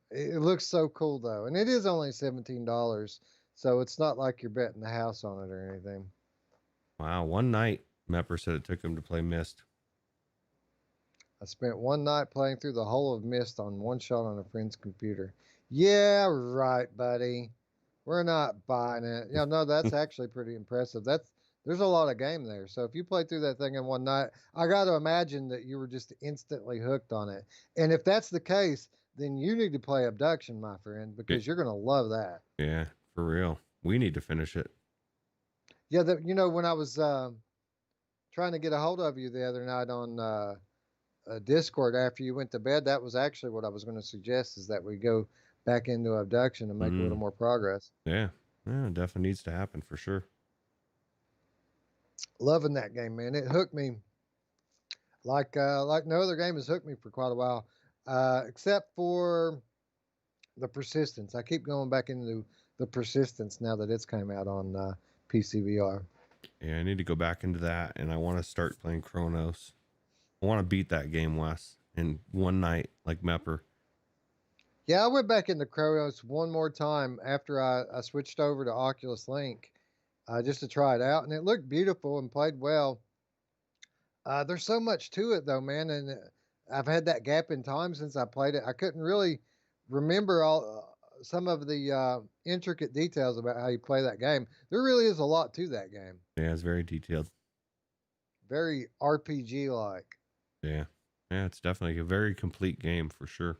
It looks so cool though, and it is only $17, so it's not like you're betting the house on it or anything. Wow. One night, Mepper said it took him to play Mist. I spent one night playing through the whole of Myst on one shot on a friend's computer. Yeah, right, buddy. We're not buying it. Yeah, no, that's actually pretty impressive. There's a lot of game there. So if you play through that thing in one night, I got to imagine that you were just instantly hooked on it. And if that's the case, then you need to play Abduction, my friend, Yeah, because you're going to love that. yeah, for real. We need to finish it. Yeah, when I was trying to get a hold of you the other night on Discord after you went to bed. That was actually what I was going to suggest, is that we go back into abduction and make a little more progress. Yeah, it definitely needs to happen for sure. Loving that game, man. It hooked me like no other game has hooked me for quite a while, except for the persistence. I keep going back into the persistence now that it's came out on PCVR. Yeah, I need to go back into that, and I want to start playing Chronos. I want to beat that game, Wes, in one night, like Mepper. Yeah, I went back into Chronos one more time after I switched over to Oculus Link, just to try it out, and it looked beautiful and played well. There's so much to it though, man, and I've had that gap in time since I played it. I couldn't really remember all some of the intricate details about how you play that game. There really is a lot to that game. Yeah, it's very detailed. Very RPG like. Yeah, it's definitely a very complete game for sure.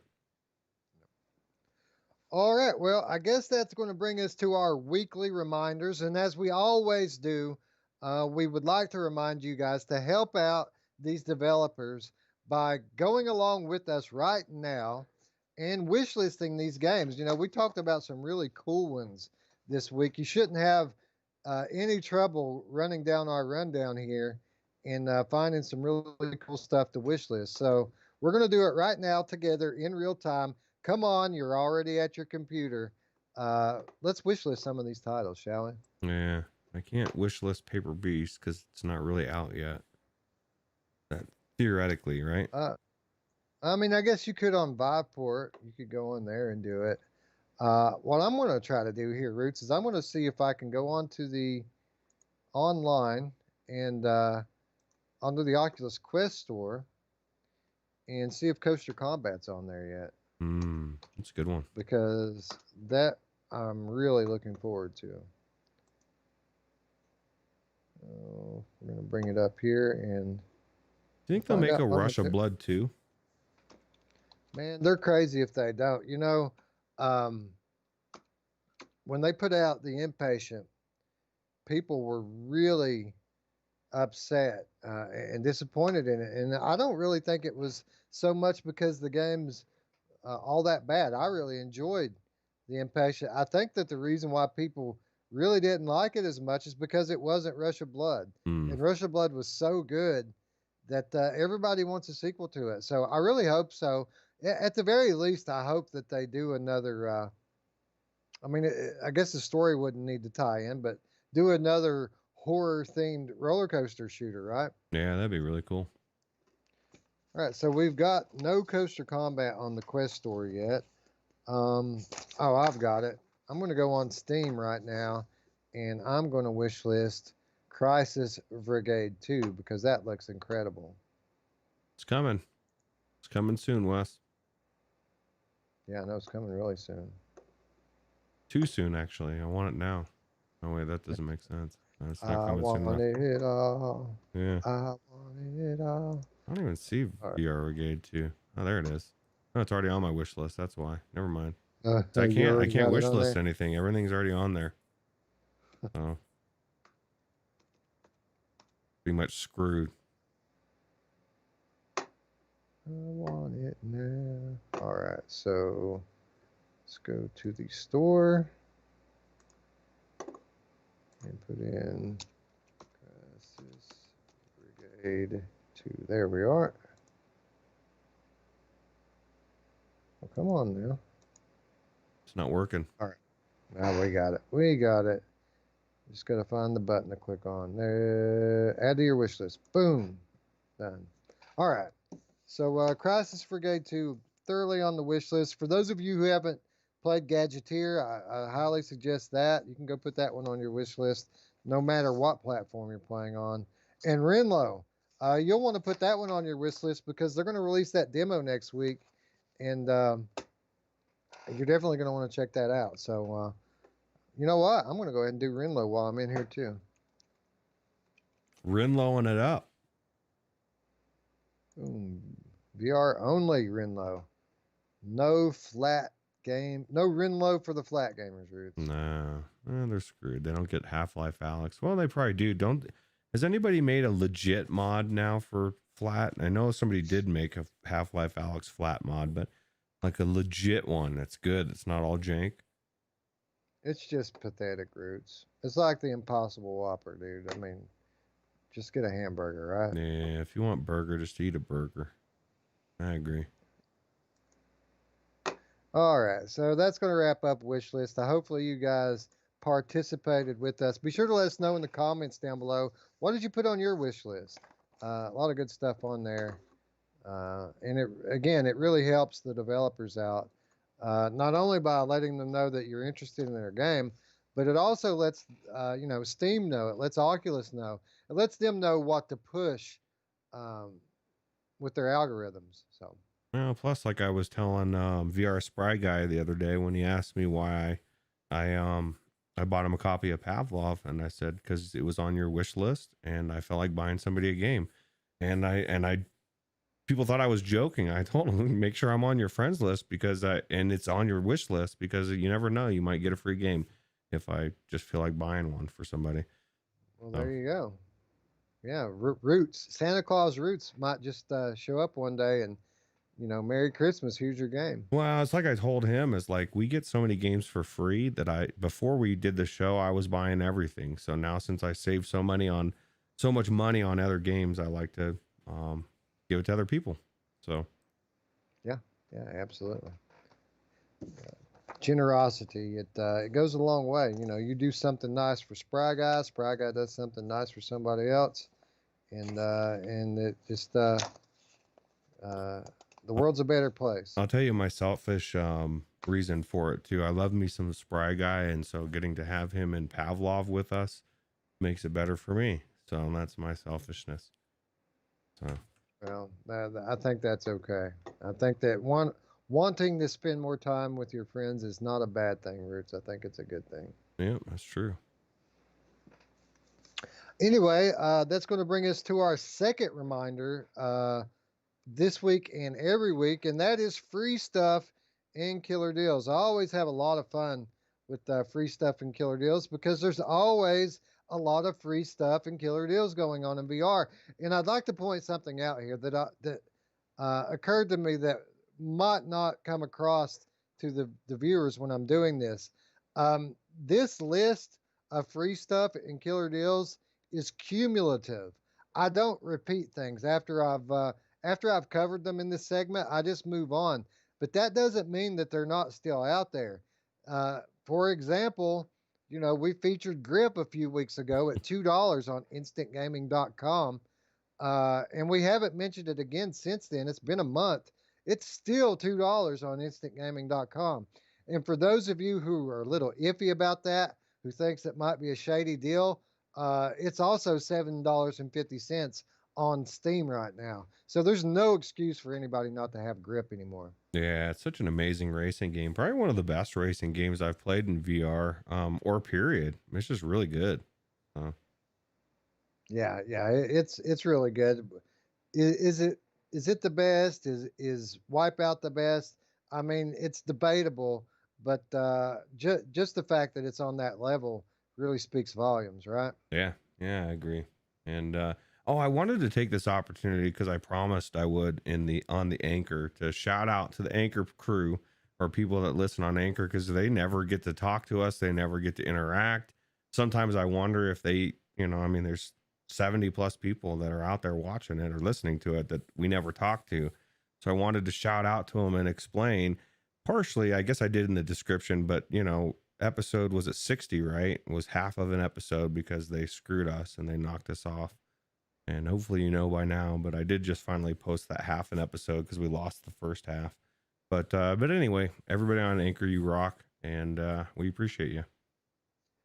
All right, well, I guess that's going to bring us to our weekly reminders, and as we always do, we would like to remind you guys to help out these developers by going along with us right now and wishlisting these games. You know, we talked about some really cool ones this week. You shouldn't have any trouble running down our rundown here and finding some really cool stuff to wishlist. So we're going to do it right now together in real time. Come on, you're already at your computer. Let's wishlist some of these titles, shall we? Yeah, I can't wishlist Paper Beast because it's not really out yet. That theoretically, right? I mean, I guess you could on Viveport. You could go in there and do it. What I'm going to try to do here, Roots, is I'm going to see if I can go onto the online and onto the Oculus Quest store and see if Coaster Combat's on there yet. That's a good one. Because that I'm really looking forward to. We're going to bring it up here and... Think they'll make a Rush of Blood too? Man, they're crazy if they don't. You know, when they put out The Inpatient, people were really upset and disappointed in it. And I don't really think it was so much because the game's all that bad. I really enjoyed The Inpatient. I think that the reason why people really didn't like it as much is because it wasn't Rush of Blood. And Rush of Blood was so good that everybody wants a sequel to it. So I really hope so. At the very least, I hope that they do another. I mean, I guess the story wouldn't need to tie in, but do another horror-themed roller coaster shooter, right? Yeah, that'd be really cool. All right, so we've got no Coaster Combat on the Quest store yet. Oh, I've got it. I'm going to go on Steam right now, and I'm going to wish list Crisis Brigade 2 because that looks incredible. It's coming. It's coming soon, Wes. Yeah, I know it's coming really soon. Too soon, actually. I want it now. Oh, wait, that doesn't make sense. No, it's not I coming soon want enough. it all. Yeah. I want it all. I don't even see VRigade 2. Oh, there it is. Oh, it's already on my wish list. That's why. Never mind. I can't wish list anything. Everything's already on there. So pretty much screwed. I want it now. All right, so let's go to the store and put in Crisis Brigade 2. There we are. Oh, come on now. It's not working. All right. Now we got it. We got it. Just got to find the button to click on. There. Add to your wish list. Boom. Done. All right. So Crisis Brigade 2, thoroughly on the wish list. For those of you who haven't played Gadgeteer, I highly suggest that. You can go put that one on your wish list, no matter what platform you're playing on. And Rinlo, you'll want to put that one on your wish list because they're going to release that demo next week. And you're definitely going to want to check that out. So, you know what? I'm going to go ahead and do Rinlo while I'm in here, too. Rinloing it up. Boom. VR only Rinlo. No flat game. No Rinlo for the flat gamers, Roots. No, they're screwed. They don't get Half-Life Alex. Well, they probably do. Don't Has anybody made a legit mod now for flat? I know somebody did make a Half-Life Alyx flat mod, but like a legit one that's good. It's not all jank. It's just pathetic, Roots. It's like the Impossible Whopper, dude. I mean, just get a hamburger, right? Yeah, if you want burger, just eat a burger. I agree. All right, so that's going to wrap up Wishlist. Hopefully you guys participated with us. Be sure to let us know in the comments down below, what did you put on your wish list? A lot of good stuff on there. And it really helps the developers out, not only by letting them know that you're interested in their game, but it also lets Steam know, it lets Oculus know, it lets them know what to push with their algorithms. So. Well, plus, like I was telling VR Spry guy the other day when he asked me why I bought him a copy of Pavlov, and I said because it was on your wish list, and I felt like buying somebody a game, and I people thought I was joking. I told them make sure I'm on your friends list and it's on your wish list because you never know, you might get a free game if I just feel like buying one for somebody. Well, there you go. Yeah, Roots, Santa Claus Roots might just show up one day and, Merry Christmas, here's your game. Well, it's like I told him, is like we get so many games for free that before we did the show, I was buying everything. So now since I saved so much money on other games, I like to give it to other people. So yeah, absolutely. Generosity, it goes a long way. You do something nice for Spry Guy does something nice for somebody else, and it just the world's a better place. I'll tell you my selfish reason for it too. I love me some Spry Guy, and so getting to have him and Pavlov with us makes it better for me. So that's my selfishness. So well, I think that's okay. I think that wanting to spend more time with your friends is not a bad thing, Roots. I think it's a good thing. Yeah, that's true. Anyway, that's going to bring us to our second reminder this week and every week, and that is free stuff and killer deals. I always have a lot of fun with free stuff and killer deals because there's always a lot of free stuff and killer deals going on in VR. And I'd like to point something out here that occurred to me that might not come across to the viewers when I'm doing this. This list of free stuff and killer deals is cumulative. I don't repeat things after I've covered them in this segment. I just move on, but that doesn't mean that they're not still out there. For example, we featured Grip a few weeks ago at $2 on instantgaming.com. And we haven't mentioned it again since then. It's been a month. It's still $2 on instantgaming.com. And for those of you who are a little iffy about that, who thinks it might be a shady deal, it's also $7.50 on Steam right now. So there's no excuse for anybody not to have Grip anymore. Yeah, it's such an amazing racing game. Probably one of the best racing games I've played in VR, or period. It's just really good. Yeah, it's really good. Is it the best? Is Wipeout the best? I mean, it's debatable, but just the fact that it's on that level really speaks volumes, right? Yeah, I agree. And I wanted to take this opportunity because I promised I would on the Anchor to shout out to the Anchor crew or people that listen on Anchor because they never get to talk to us. They never get to interact. Sometimes I wonder if they, there's 70 plus people that are out there watching it or listening to it that we never talk to. So I wanted to shout out to them and explain. Partially, I guess I did in the description, but episode was at 60, right? It was half of an episode because they screwed us and they knocked us off. And hopefully by now, but I did just finally post that half an episode because we lost the first half. But anyway, everybody on Anchor, you rock, and we appreciate you.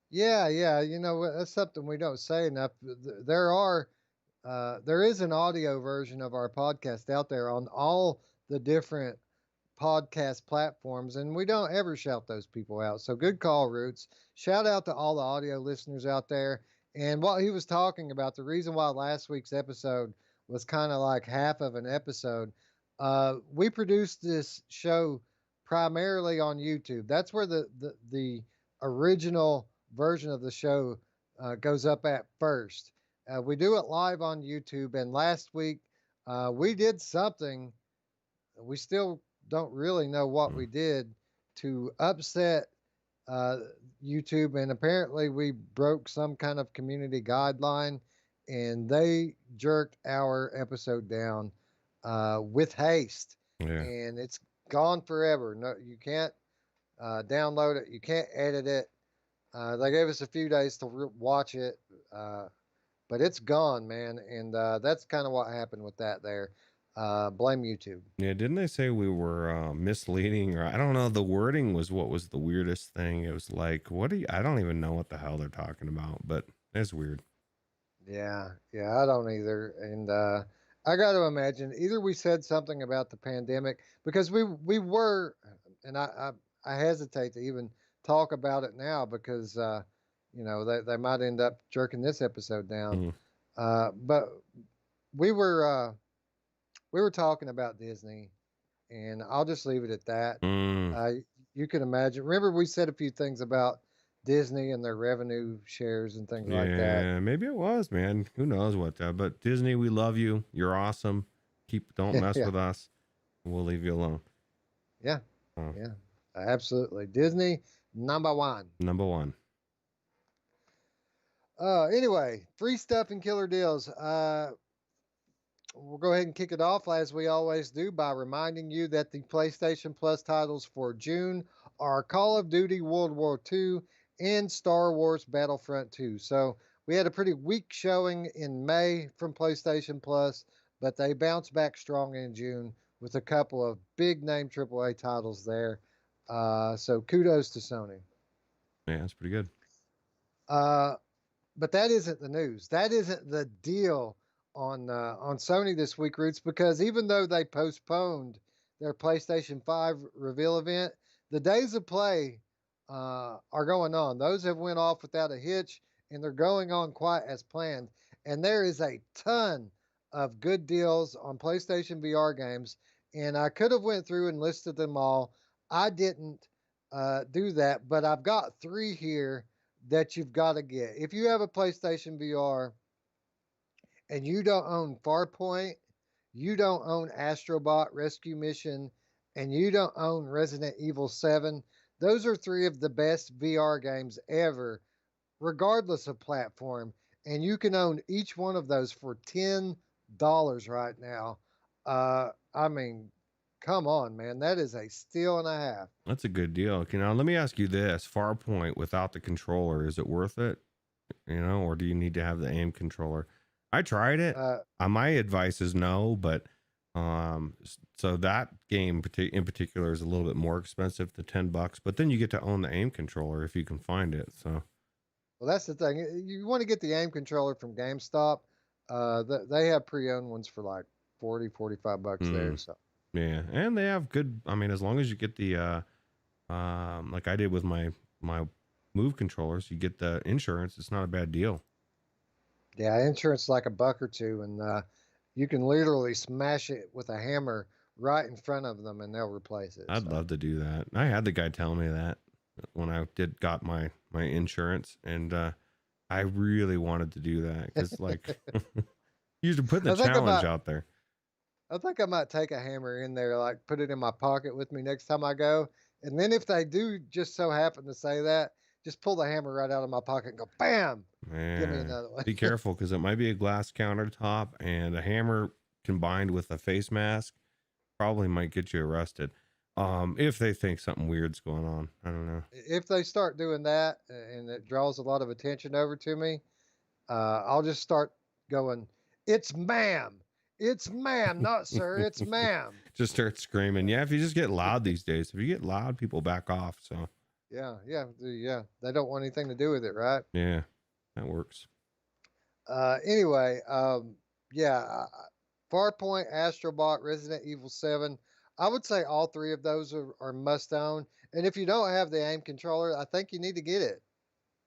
Yeah, that's something we don't say enough. There is an audio version of our podcast out there on all the different podcast platforms, and we don't ever shout those people out. So good call, Roots. Shout out to all the audio listeners out there. And what he was talking about, the reason why last week's episode was kind of like half of an episode, we produced this show primarily on YouTube. That's where the original version of the show goes up at first. We do it live on YouTube. And last week, we did something. We still don't really know what Mm. we did to upset uh, YouTube. And apparently, we broke some kind of community guideline, and they jerked our episode down with haste. Yeah. And it's gone forever. No, you can't download it, you can't edit it. They gave us a few days to watch it. But it's gone, man. And that's kind of what happened with that there. Blame YouTube. Yeah, didn't they say we were misleading, or I don't know, the wording was what was the weirdest thing. It was like, what do you, I don't even know what the hell they're talking about, but it's weird. Yeah, yeah, I don't either. And I got to imagine either we said something about the pandemic because we were, and I hesitate to even talk about it now because they might end up jerking this episode down. Mm. But we were uh, we were talking about Disney, and I'll just leave it at that. Mm. Uh, you can imagine. Remember, we said a few things about Disney and their revenue shares and things like that. Yeah, maybe it was, man. Who knows what that, but Disney, we love you. You're awesome. Don't mess Yeah, with us. We'll leave you alone. yeah, Oh, yeah, absolutely. Disney number one. number one. Anyway, free stuff and killer deals. We'll go ahead and kick it off as we always do by reminding you that the PlayStation Plus titles for June are Call of Duty World War II and Star Wars Battlefront 2. So we had a pretty weak showing in May from PlayStation Plus, but they bounced back strong in June with a couple of big name AAA titles there. So kudos to Sony. Yeah, that's pretty good. Uh, but that isn't the news. That isn't the deal on Sony this week, Roots, because even though they postponed their PlayStation 5 reveal event, the days of play are going on. Those have went off without a hitch, and they're going on quite as planned. And there is a ton of good deals on PlayStation VR games, and I could have went through and listed them all. I didn't do that, but I've got three here that you've got to get. If you have a PlayStation VR and you don't own Farpoint, you don't own Astrobot Rescue Mission, and you don't own Resident Evil 7, those are three of the best VR games ever, regardless of platform. And you can own each one of those for $10 right now. I mean, come on, man. That is a steal and a half. That's a good deal. Okay, now let me ask you this: Farpoint without the controller, is it worth it? Or do you need to have the aim controller? I tried it. My advice is no, but so that game in particular is a little bit more expensive, the $10, but then you get to own the aim controller if you can find it. So, well, that's the thing. You want to get the aim controller from GameStop. They have pre-owned ones for like 40, 45 bucks there. So yeah, and they have good. I mean, as long as you get the like I did with my Move controllers, you get the insurance. It's not a bad deal. Yeah, insurance is like $1 or $2, and you can literally smash it with a hammer right in front of them, and they'll replace it. I'd love to do that. I had the guy tell me that when I got my insurance, and I really wanted to do that because like you should put the challenge out there. I think I might take a hammer in there, like put it in my pocket with me next time I go, and then if they do just so happen to say that, just pull the hammer right out of my pocket and go, bam! Man, give me another one. Be careful because it might be a glass countertop, and a hammer combined with a face mask probably might get you arrested. If they think something weird's going on, I don't know. If they start doing that and it draws a lot of attention over to me, I'll just start going, "It's ma'am, it's ma'am, not sir, it's ma'am." Just start screaming. Yeah, if you just get loud these days, if you get loud, people back off. So. Yeah. They don't want anything to do with it, right? Yeah, that works. Anyway, Farpoint, Astrobot, Resident Evil 7. I would say all three of those are must own. And if you don't have the aim controller, I think you need to get it.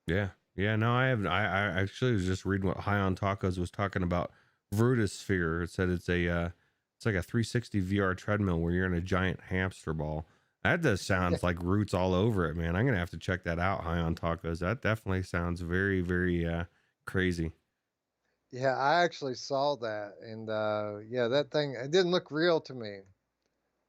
Yeah. No, I have. I actually was just reading what High on Tacos was talking about. Sphere. It said it's like a 360 VR treadmill where you're in a giant hamster ball. That does sound like Roots all over it, man. I'm gonna have to check that out. High on Tacos. That definitely sounds very, very crazy. Yeah, I actually saw that, and yeah, that thing it didn't look real to me.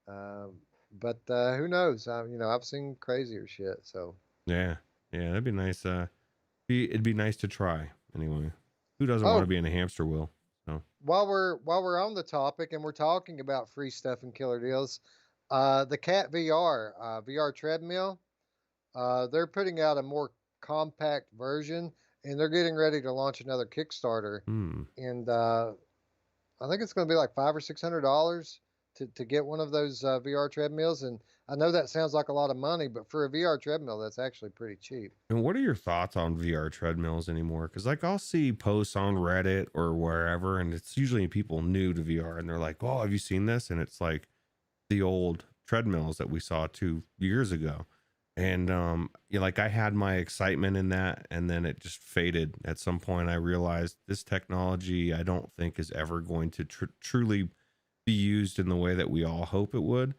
Um, but who knows? I've seen crazier shit. So Yeah, yeah, that'd be nice. It'd be nice to try anyway. Who doesn't want to oh, be in a hamster wheel? So while we're on the topic and we're talking about free stuff and killer deals, the Cat VR VR treadmill, they're putting out a more compact version, and they're getting ready to launch another Kickstarter, hmm. and I think it's going to be like $500 or $600 to get one of those VR treadmills. And I know that sounds like a lot of money, but for a VR treadmill, that's actually pretty cheap. And what are your thoughts on VR treadmills anymore? Because like I'll see posts on Reddit or wherever, and it's usually people new to VR, and they're like, "Oh, have you seen this?" And it's like the old treadmills that we saw 2 years ago. And like I had my excitement in that, and then it just faded. At some point, I realized this technology I don't think is ever going to truly be used in the way that we all hope it would.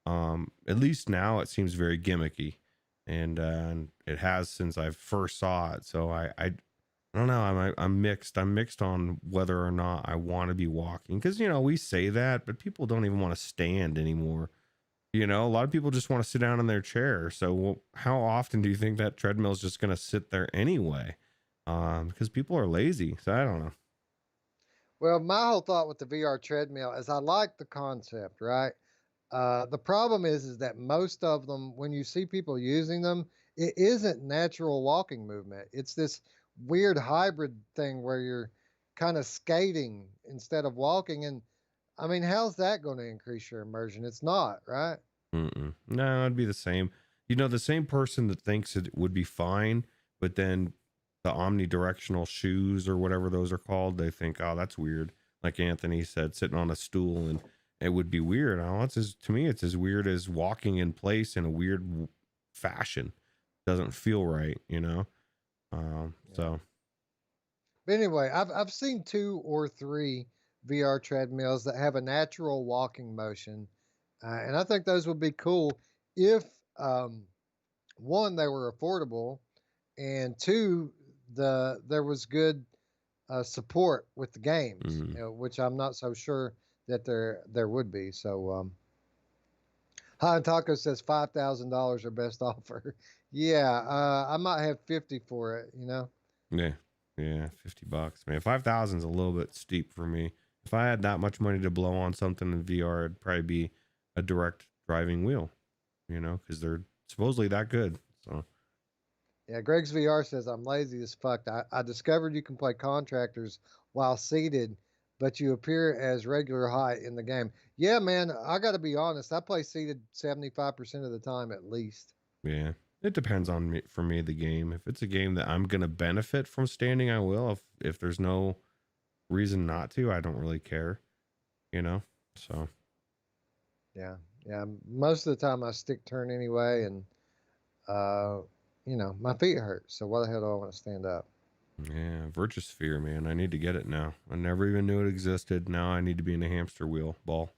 At least now it seems very gimmicky, and it has since I first saw it. So I don't know. I'm mixed. I'm mixed on whether or not I want to be walking, because we say that, but people don't even want to stand anymore. A lot of people just want to sit down in their chair. So how often do you think that treadmill is just going to sit there anyway? Because people are lazy. So I don't know. Well, my whole thought with the VR treadmill is I like the concept, right? The problem is that most of them, when you see people using them, it isn't natural walking movement. It's this weird hybrid thing where you're kind of skating instead of walking. And I mean, how's that going to increase your immersion? It's not, right? Mm-mm. No, it'd be the same. The same person that thinks it would be fine, but then the omnidirectional shoes or whatever those are called, they think, oh, that's weird. Like Anthony said, sitting on a stool and it would be weird. Oh, to me, it's as weird as walking in place in a weird fashion. Doesn't feel right. Yeah. So But anyway, I've seen two or three VR treadmills that have a natural walking motion, and I think those would be cool if one they were affordable, and two there was good support with the games, mm, which I'm not so sure that there would be. So High Taco says $5,000 or best offer. Yeah, I might have 50 for it. yeah, yeah, $50, man. 5,000 is a little bit steep for me. If I had that much money to blow on something in VR, it'd probably be a direct driving wheel. Because they're supposedly that good. So Yeah, Greg's VR says I'm lazy as fuck. I discovered you can play contractors while seated, but you appear as regular height in the game. Yeah, man, I got to be honest. I play seated 75% of the time at least. yeah, it depends on me. For me, the game. If it's a game that I'm gonna benefit from standing, I will. If there's no reason not to, I don't really care. You know. So Yeah, yeah. Most of the time I stick turn anyway, and uh, my feet hurt. So why the hell do I want to stand up? yeah, Virtusphere, man. I need to get it now. I never even knew it existed. Now I need to be in a hamster wheel ball.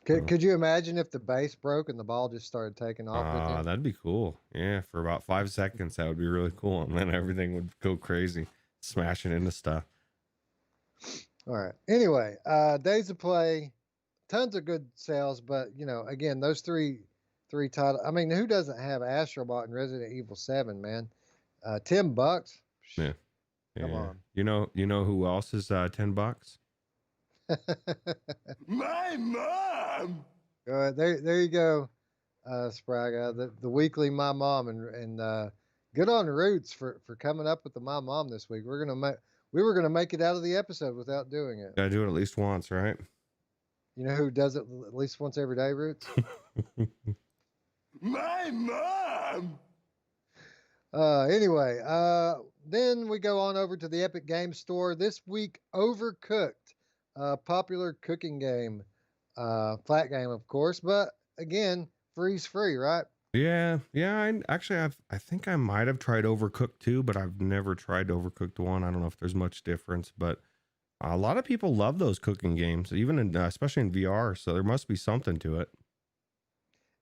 Could So could you imagine if the base broke and the ball just started taking off with you? that'd be cool. Yeah, for about 5 seconds, that would be really cool, and then everything would go crazy, smashing into stuff. All right. Anyway, days of play, tons of good sales, but again, those three titles. I mean, who doesn't have Astrobot and Resident Evil 7, man? $10. Yeah, Come yeah. on. You know who else is $10? My mom! There you go, Spraga. The weekly My Mom, and good on Roots for coming up with the My Mom this week. We were gonna make it out of the episode without doing it. Gotta do it at least once, right? You know who does it at least once every day, Roots? My mom! Anyway, then we go on over to the Epic Games Store. This week, Overcooked, popular cooking game, flat game, of course, but again, freeze free, right? Yeah, yeah. I think I might have tried Overcooked 2, but I've never tried Overcooked 1. I don't know if there's much difference, but a lot of people love those cooking games, even especially in VR. So there must be something to it.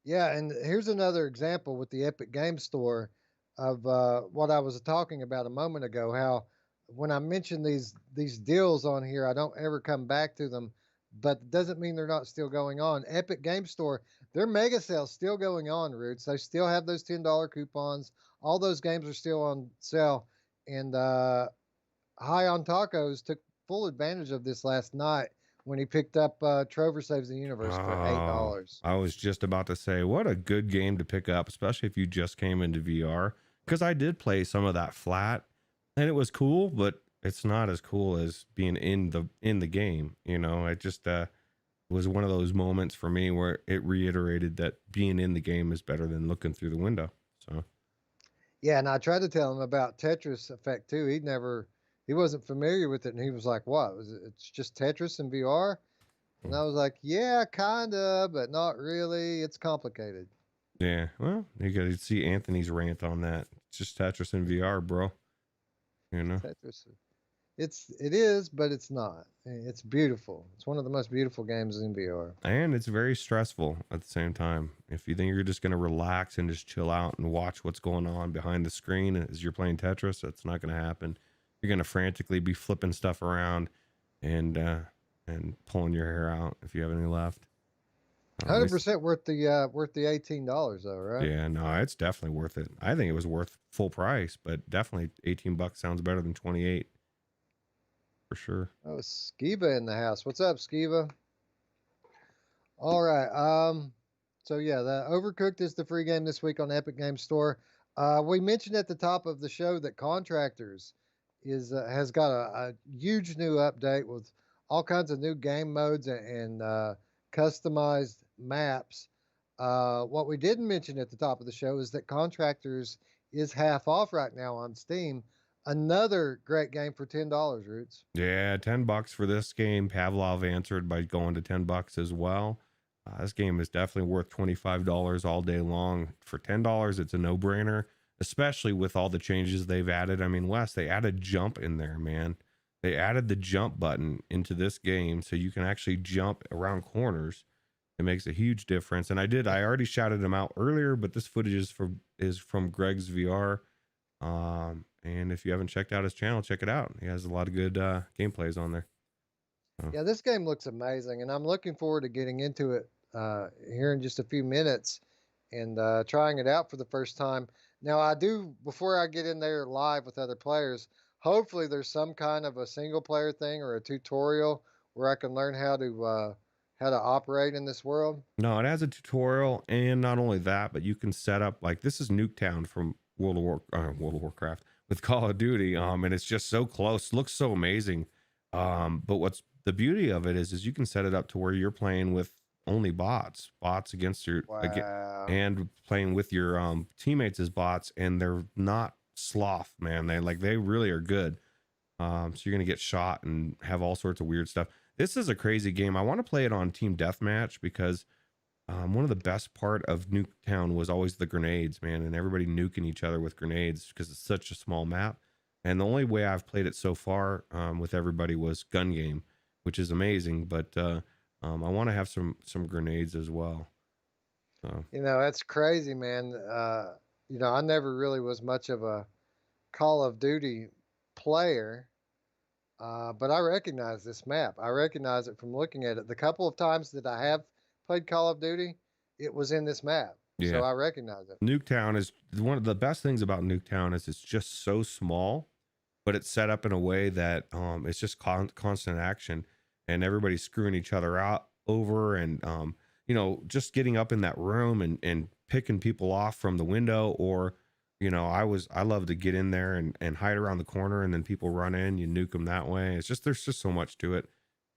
Yeah, and here's another example with the Epic Games Store of what I was talking about a moment ago. How when I mention these deals on here, I don't ever come back to them, but it doesn't mean they're not still going on. Epic Game Store, their mega sale's still going on, Roots. They still have those $10 coupons. All those games are still on sale. And High on Tacos took full advantage of this last night when he picked up Trover Saves the Universe for Oh, $8. I was just about to say, what a good game to pick up, especially if you just came into VR. Because I did play some of that flat, and it was cool, but it's not as cool as being in the game. You know, it just was one of those moments for me where it reiterated that being in the game is better than looking through the window. So Yeah, and I tried to tell him about Tetris Effect too. He wasn't familiar with it, and he was like, "What? It's just Tetris in VR?" And I was like, "Yeah, kinda, but not really. It's complicated." yeah, well, you got to see Anthony's rant on that. It's just Tetris in VR, bro. You know. Tetris, it is, but it's not. It's beautiful. It's one of the most beautiful games in VR. And it's very stressful at the same time. If you think you're just going to relax and just chill out and watch what's going on behind the screen as you're playing Tetris, that's not going to happen. You're going to frantically be flipping stuff around and pulling your hair out if you have any left. At least- 100% worth the $18 though, right? Yeah, no, it's definitely worth it. I think it was worth full price, but definitely $18 sounds better than 28 for sure. Oh, Skiva in the house. What's up, Skiva? All right. So yeah, the Overcooked is the free game this week on Epic Game Store. We mentioned at the top of the show that Contractors has got a huge new update with all kinds of new game modes and customized maps. What we didn't mention at the top of the show is that Contractors is half off right now on Steam. Another great game for $10, Roots. Yeah, $10 for this game. Pavlov answered by going to $10 as well. This game is definitely worth $25 all day long. For $10, it's a no-brainer, especially with all the changes they've added. I mean, Wes, they added jump in there, man. They added the jump button into this game so you can actually jump around corners. It makes a huge difference. And I already shouted him out earlier, but this footage is from Greg's VR. And if you haven't checked out his channel, check it out. He has a lot of good gameplays on there. Yeah, this game looks amazing, and I'm looking forward to getting into it here in just a few minutes and trying it out for the first time. Now, before I get in there live with other players, hopefully there's some kind of a single player thing or a tutorial where I can learn how to operate in this world. No, it has a tutorial, and not only that, but you can set up, like, this is Nuketown from World of Warcraft with Call of Duty, and it's just so close, looks so amazing. But what's the beauty of it is you can set it up to where you're playing with only bots against your Wow. and playing with your teammates as bots, and they're not sloth, man. They really are good. So you're gonna get shot and have all sorts of weird stuff. This is a crazy game. I want to play it on Team Deathmatch because one of the best part of Nuketown was always the grenades, man, and everybody nuking each other with grenades because it's such a small map. And the only way I've played it so far with everybody was gun game, which is amazing. But I want to have some grenades as well. So. That's crazy, man. I never really was much of a Call of Duty player, but I recognize this map. I recognize it from looking at it. The couple of times that I have played Call of Duty, it was in this map. Yeah. So I recognize it. Nuketown is one of the best things about Nuketown is it's just so small, but it's set up in a way that it's just constant action, and everybody's screwing each other out over, and just getting up in that room and picking people off from the window, or I love to get in there and hide around the corner, and then people run in, you nuke them that way. There's just so much to it,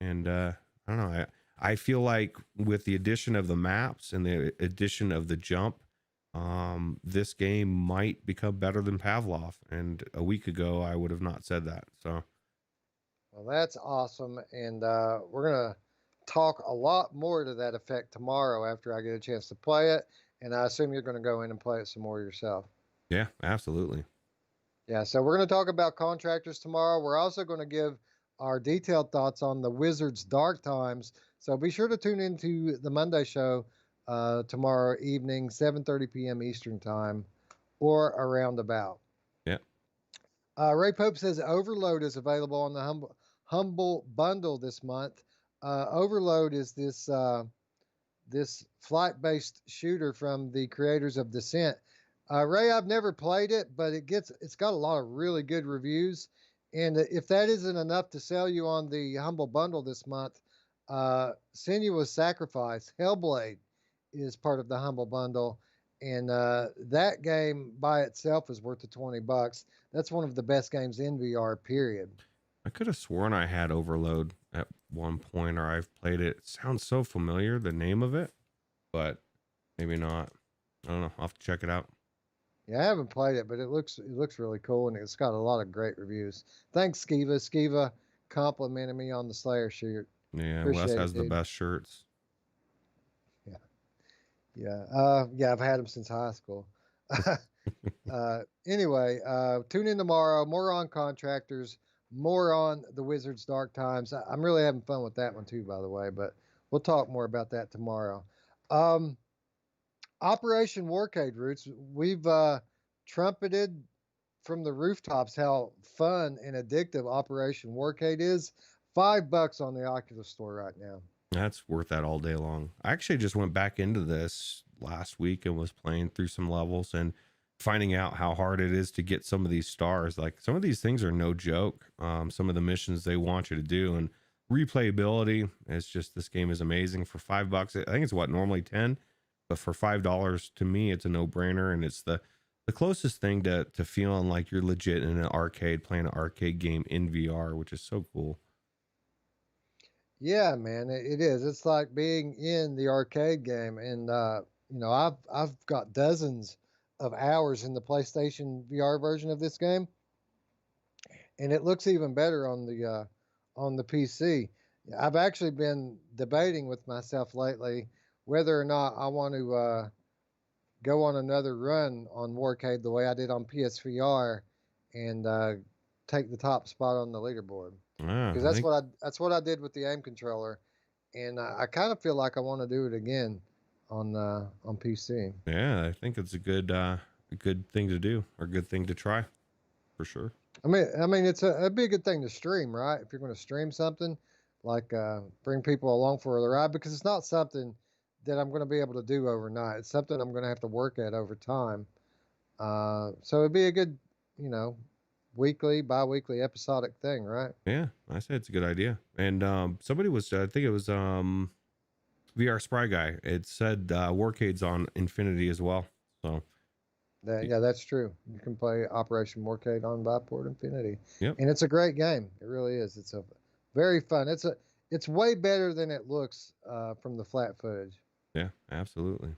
and I don't know. I feel like with the addition of the maps and the addition of the jump, this game might become better than Pavlov. And a week ago, I would have not said that. So, well, that's awesome. And we're going to talk a lot more to that effect tomorrow after I get a chance to play it. And I assume you're going to go in and play it some more yourself. Yeah, absolutely. Yeah, so we're going to talk about Contractors tomorrow. We're also going to give our detailed thoughts on the Wizards' Dark Times. So be sure to tune into the Monday show tomorrow evening, 7:30 p.m. Eastern time, or around about. Yeah. Ray Pope says Overload is available on the Humble Bundle this month. Overload is this flight-based shooter from the creators of Descent. Ray, I've never played it, but it's got a lot of really good reviews. And if that isn't enough to sell you on the Humble Bundle this month, Sinuous Sacrifice, Hellblade, is part of the Humble Bundle. And that game by itself is worth the $20. That's one of the best games in VR, period. I could have sworn I had Overload at one point, or I've played it. It sounds so familiar, the name of it, but maybe not. I don't know. I'll have to check it out. Yeah, I haven't played it, but it looks really cool, and it's got a lot of great reviews. Thanks, Skiva. Skiva complimented me on the Slayer shirt. Yeah, Appreciate Wes has it, the dude. best shirts. Yeah, I've had them since high school. Anyway, tune in tomorrow. More on Contractors, more on the Wizards Dark Times. I'm really having fun with that one too, by the way, but we'll talk more about that tomorrow. Operation Warcade, Roots. We've trumpeted from the rooftops how fun and addictive Operation Warcade is. $5 on the Oculus store right now. That's worth that all day long. I actually just went back into this last week and was playing through some levels and finding out how hard it is to get some of these stars. Like, some of these things are no joke. Some of the missions they want you to do, and replayability. It's just, this game is amazing for $5. I think it's what, normally 10, but for $5 to me, it's a no brainer. And it's the closest thing to feeling like you're legit in an arcade playing an arcade game in VR, which is so cool. Yeah, man, it is. It's like being in the arcade game, and I've got dozens of hours in the PlayStation VR version of this game, and it looks even better on the PC. I've actually been debating with myself lately whether or not I want to go on another run on Warcade the way I did on PSVR, and take the top spot on the leaderboard. Because that's what I did with the aim controller, and I kind of feel like I want to do it again on PC. Yeah, I think it's a good thing to do, or a good thing to try, for sure. I mean, it'd be a good thing to stream, right? If you're going to stream something, like bring people along for the ride, because it's not something that I'm going to be able to do overnight. It's something I'm going to have to work at over time. So it'd be a good, weekly, bi-weekly episodic thing, right? Yeah, I say it's a good idea. And somebody was, I think it was VR Spry Guy. It said Warcade's on Infinity as well. So yeah, that's true. You can play Operation Warcade on Viport Infinity. Yep. And it's a great game. It really is. It's a very fun. It's way better than it looks from the flat footage. Yeah, absolutely.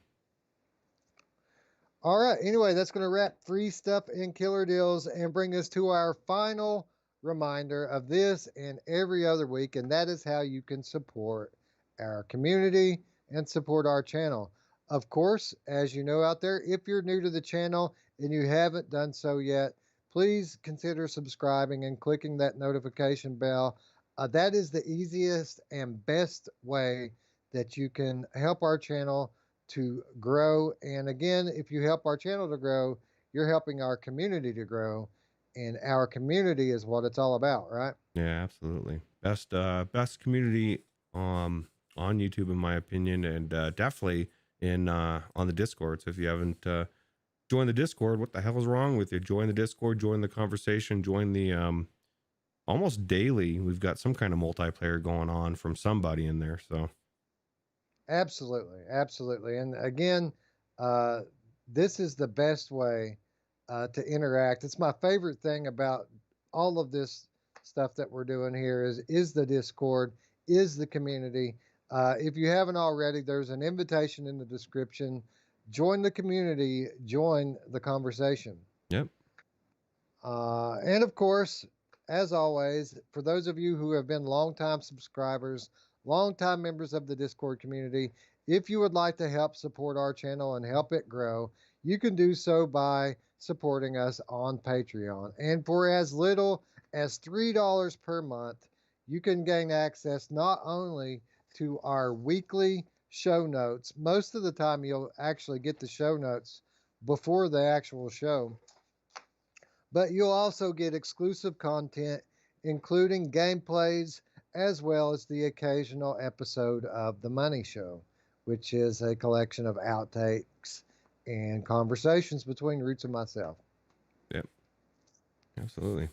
All right. Anyway, that's going to wrap free stuff and killer deals and bring us to our final reminder of this and every other week, and that is how you can support our community and support our channel. Of course, as you know out there, if you're new to the channel and you haven't done so yet, please consider subscribing and clicking that notification bell. That is the easiest and best way that you can help our channel to grow. And again, if you help our channel to grow, you're helping our community to grow, and our community is what it's all about, right? Yeah, absolutely. Best community on YouTube, in my opinion, and definitely on the Discord. So if you haven't joined the Discord, what the hell is wrong with you? Join the Discord, join the conversation, join the almost daily. We've got some kind of multiplayer going on from somebody in there. So Absolutely. And again, this is the best way to interact. It's my favorite thing about all of this stuff that we're doing here is the Discord, is the community. If you haven't already, there's an invitation in the description. Join the community, join the conversation. Yep. And of course, as always, for those of you who have been longtime subscribers, longtime members of the Discord community, if you would like to help support our channel and help it grow, you can do so by supporting us on Patreon. And for as little as $3 per month, you can gain access not only to our weekly show notes. Most of the time, you'll actually get the show notes before the actual show. but you'll also get exclusive content, including gameplays, as well as the occasional episode of The Money Show, which is a collection of outtakes and conversations between Roots and myself. Yep. Absolutely.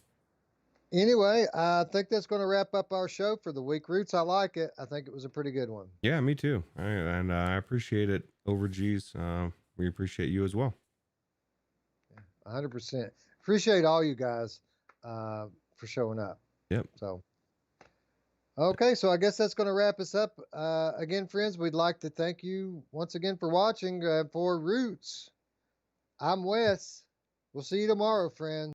Anyway, I think that's going to wrap up our show for the week. Roots, I like it. I think it was a pretty good one. Yeah, me too. And I appreciate it over G's. We appreciate you as well. 100%. Appreciate all you guys for showing up. Yep. So, okay, so I guess that's going to wrap us up. Again, friends, we'd like to thank you once again for watching. For Roots, I'm Wes. We'll see you tomorrow, friends.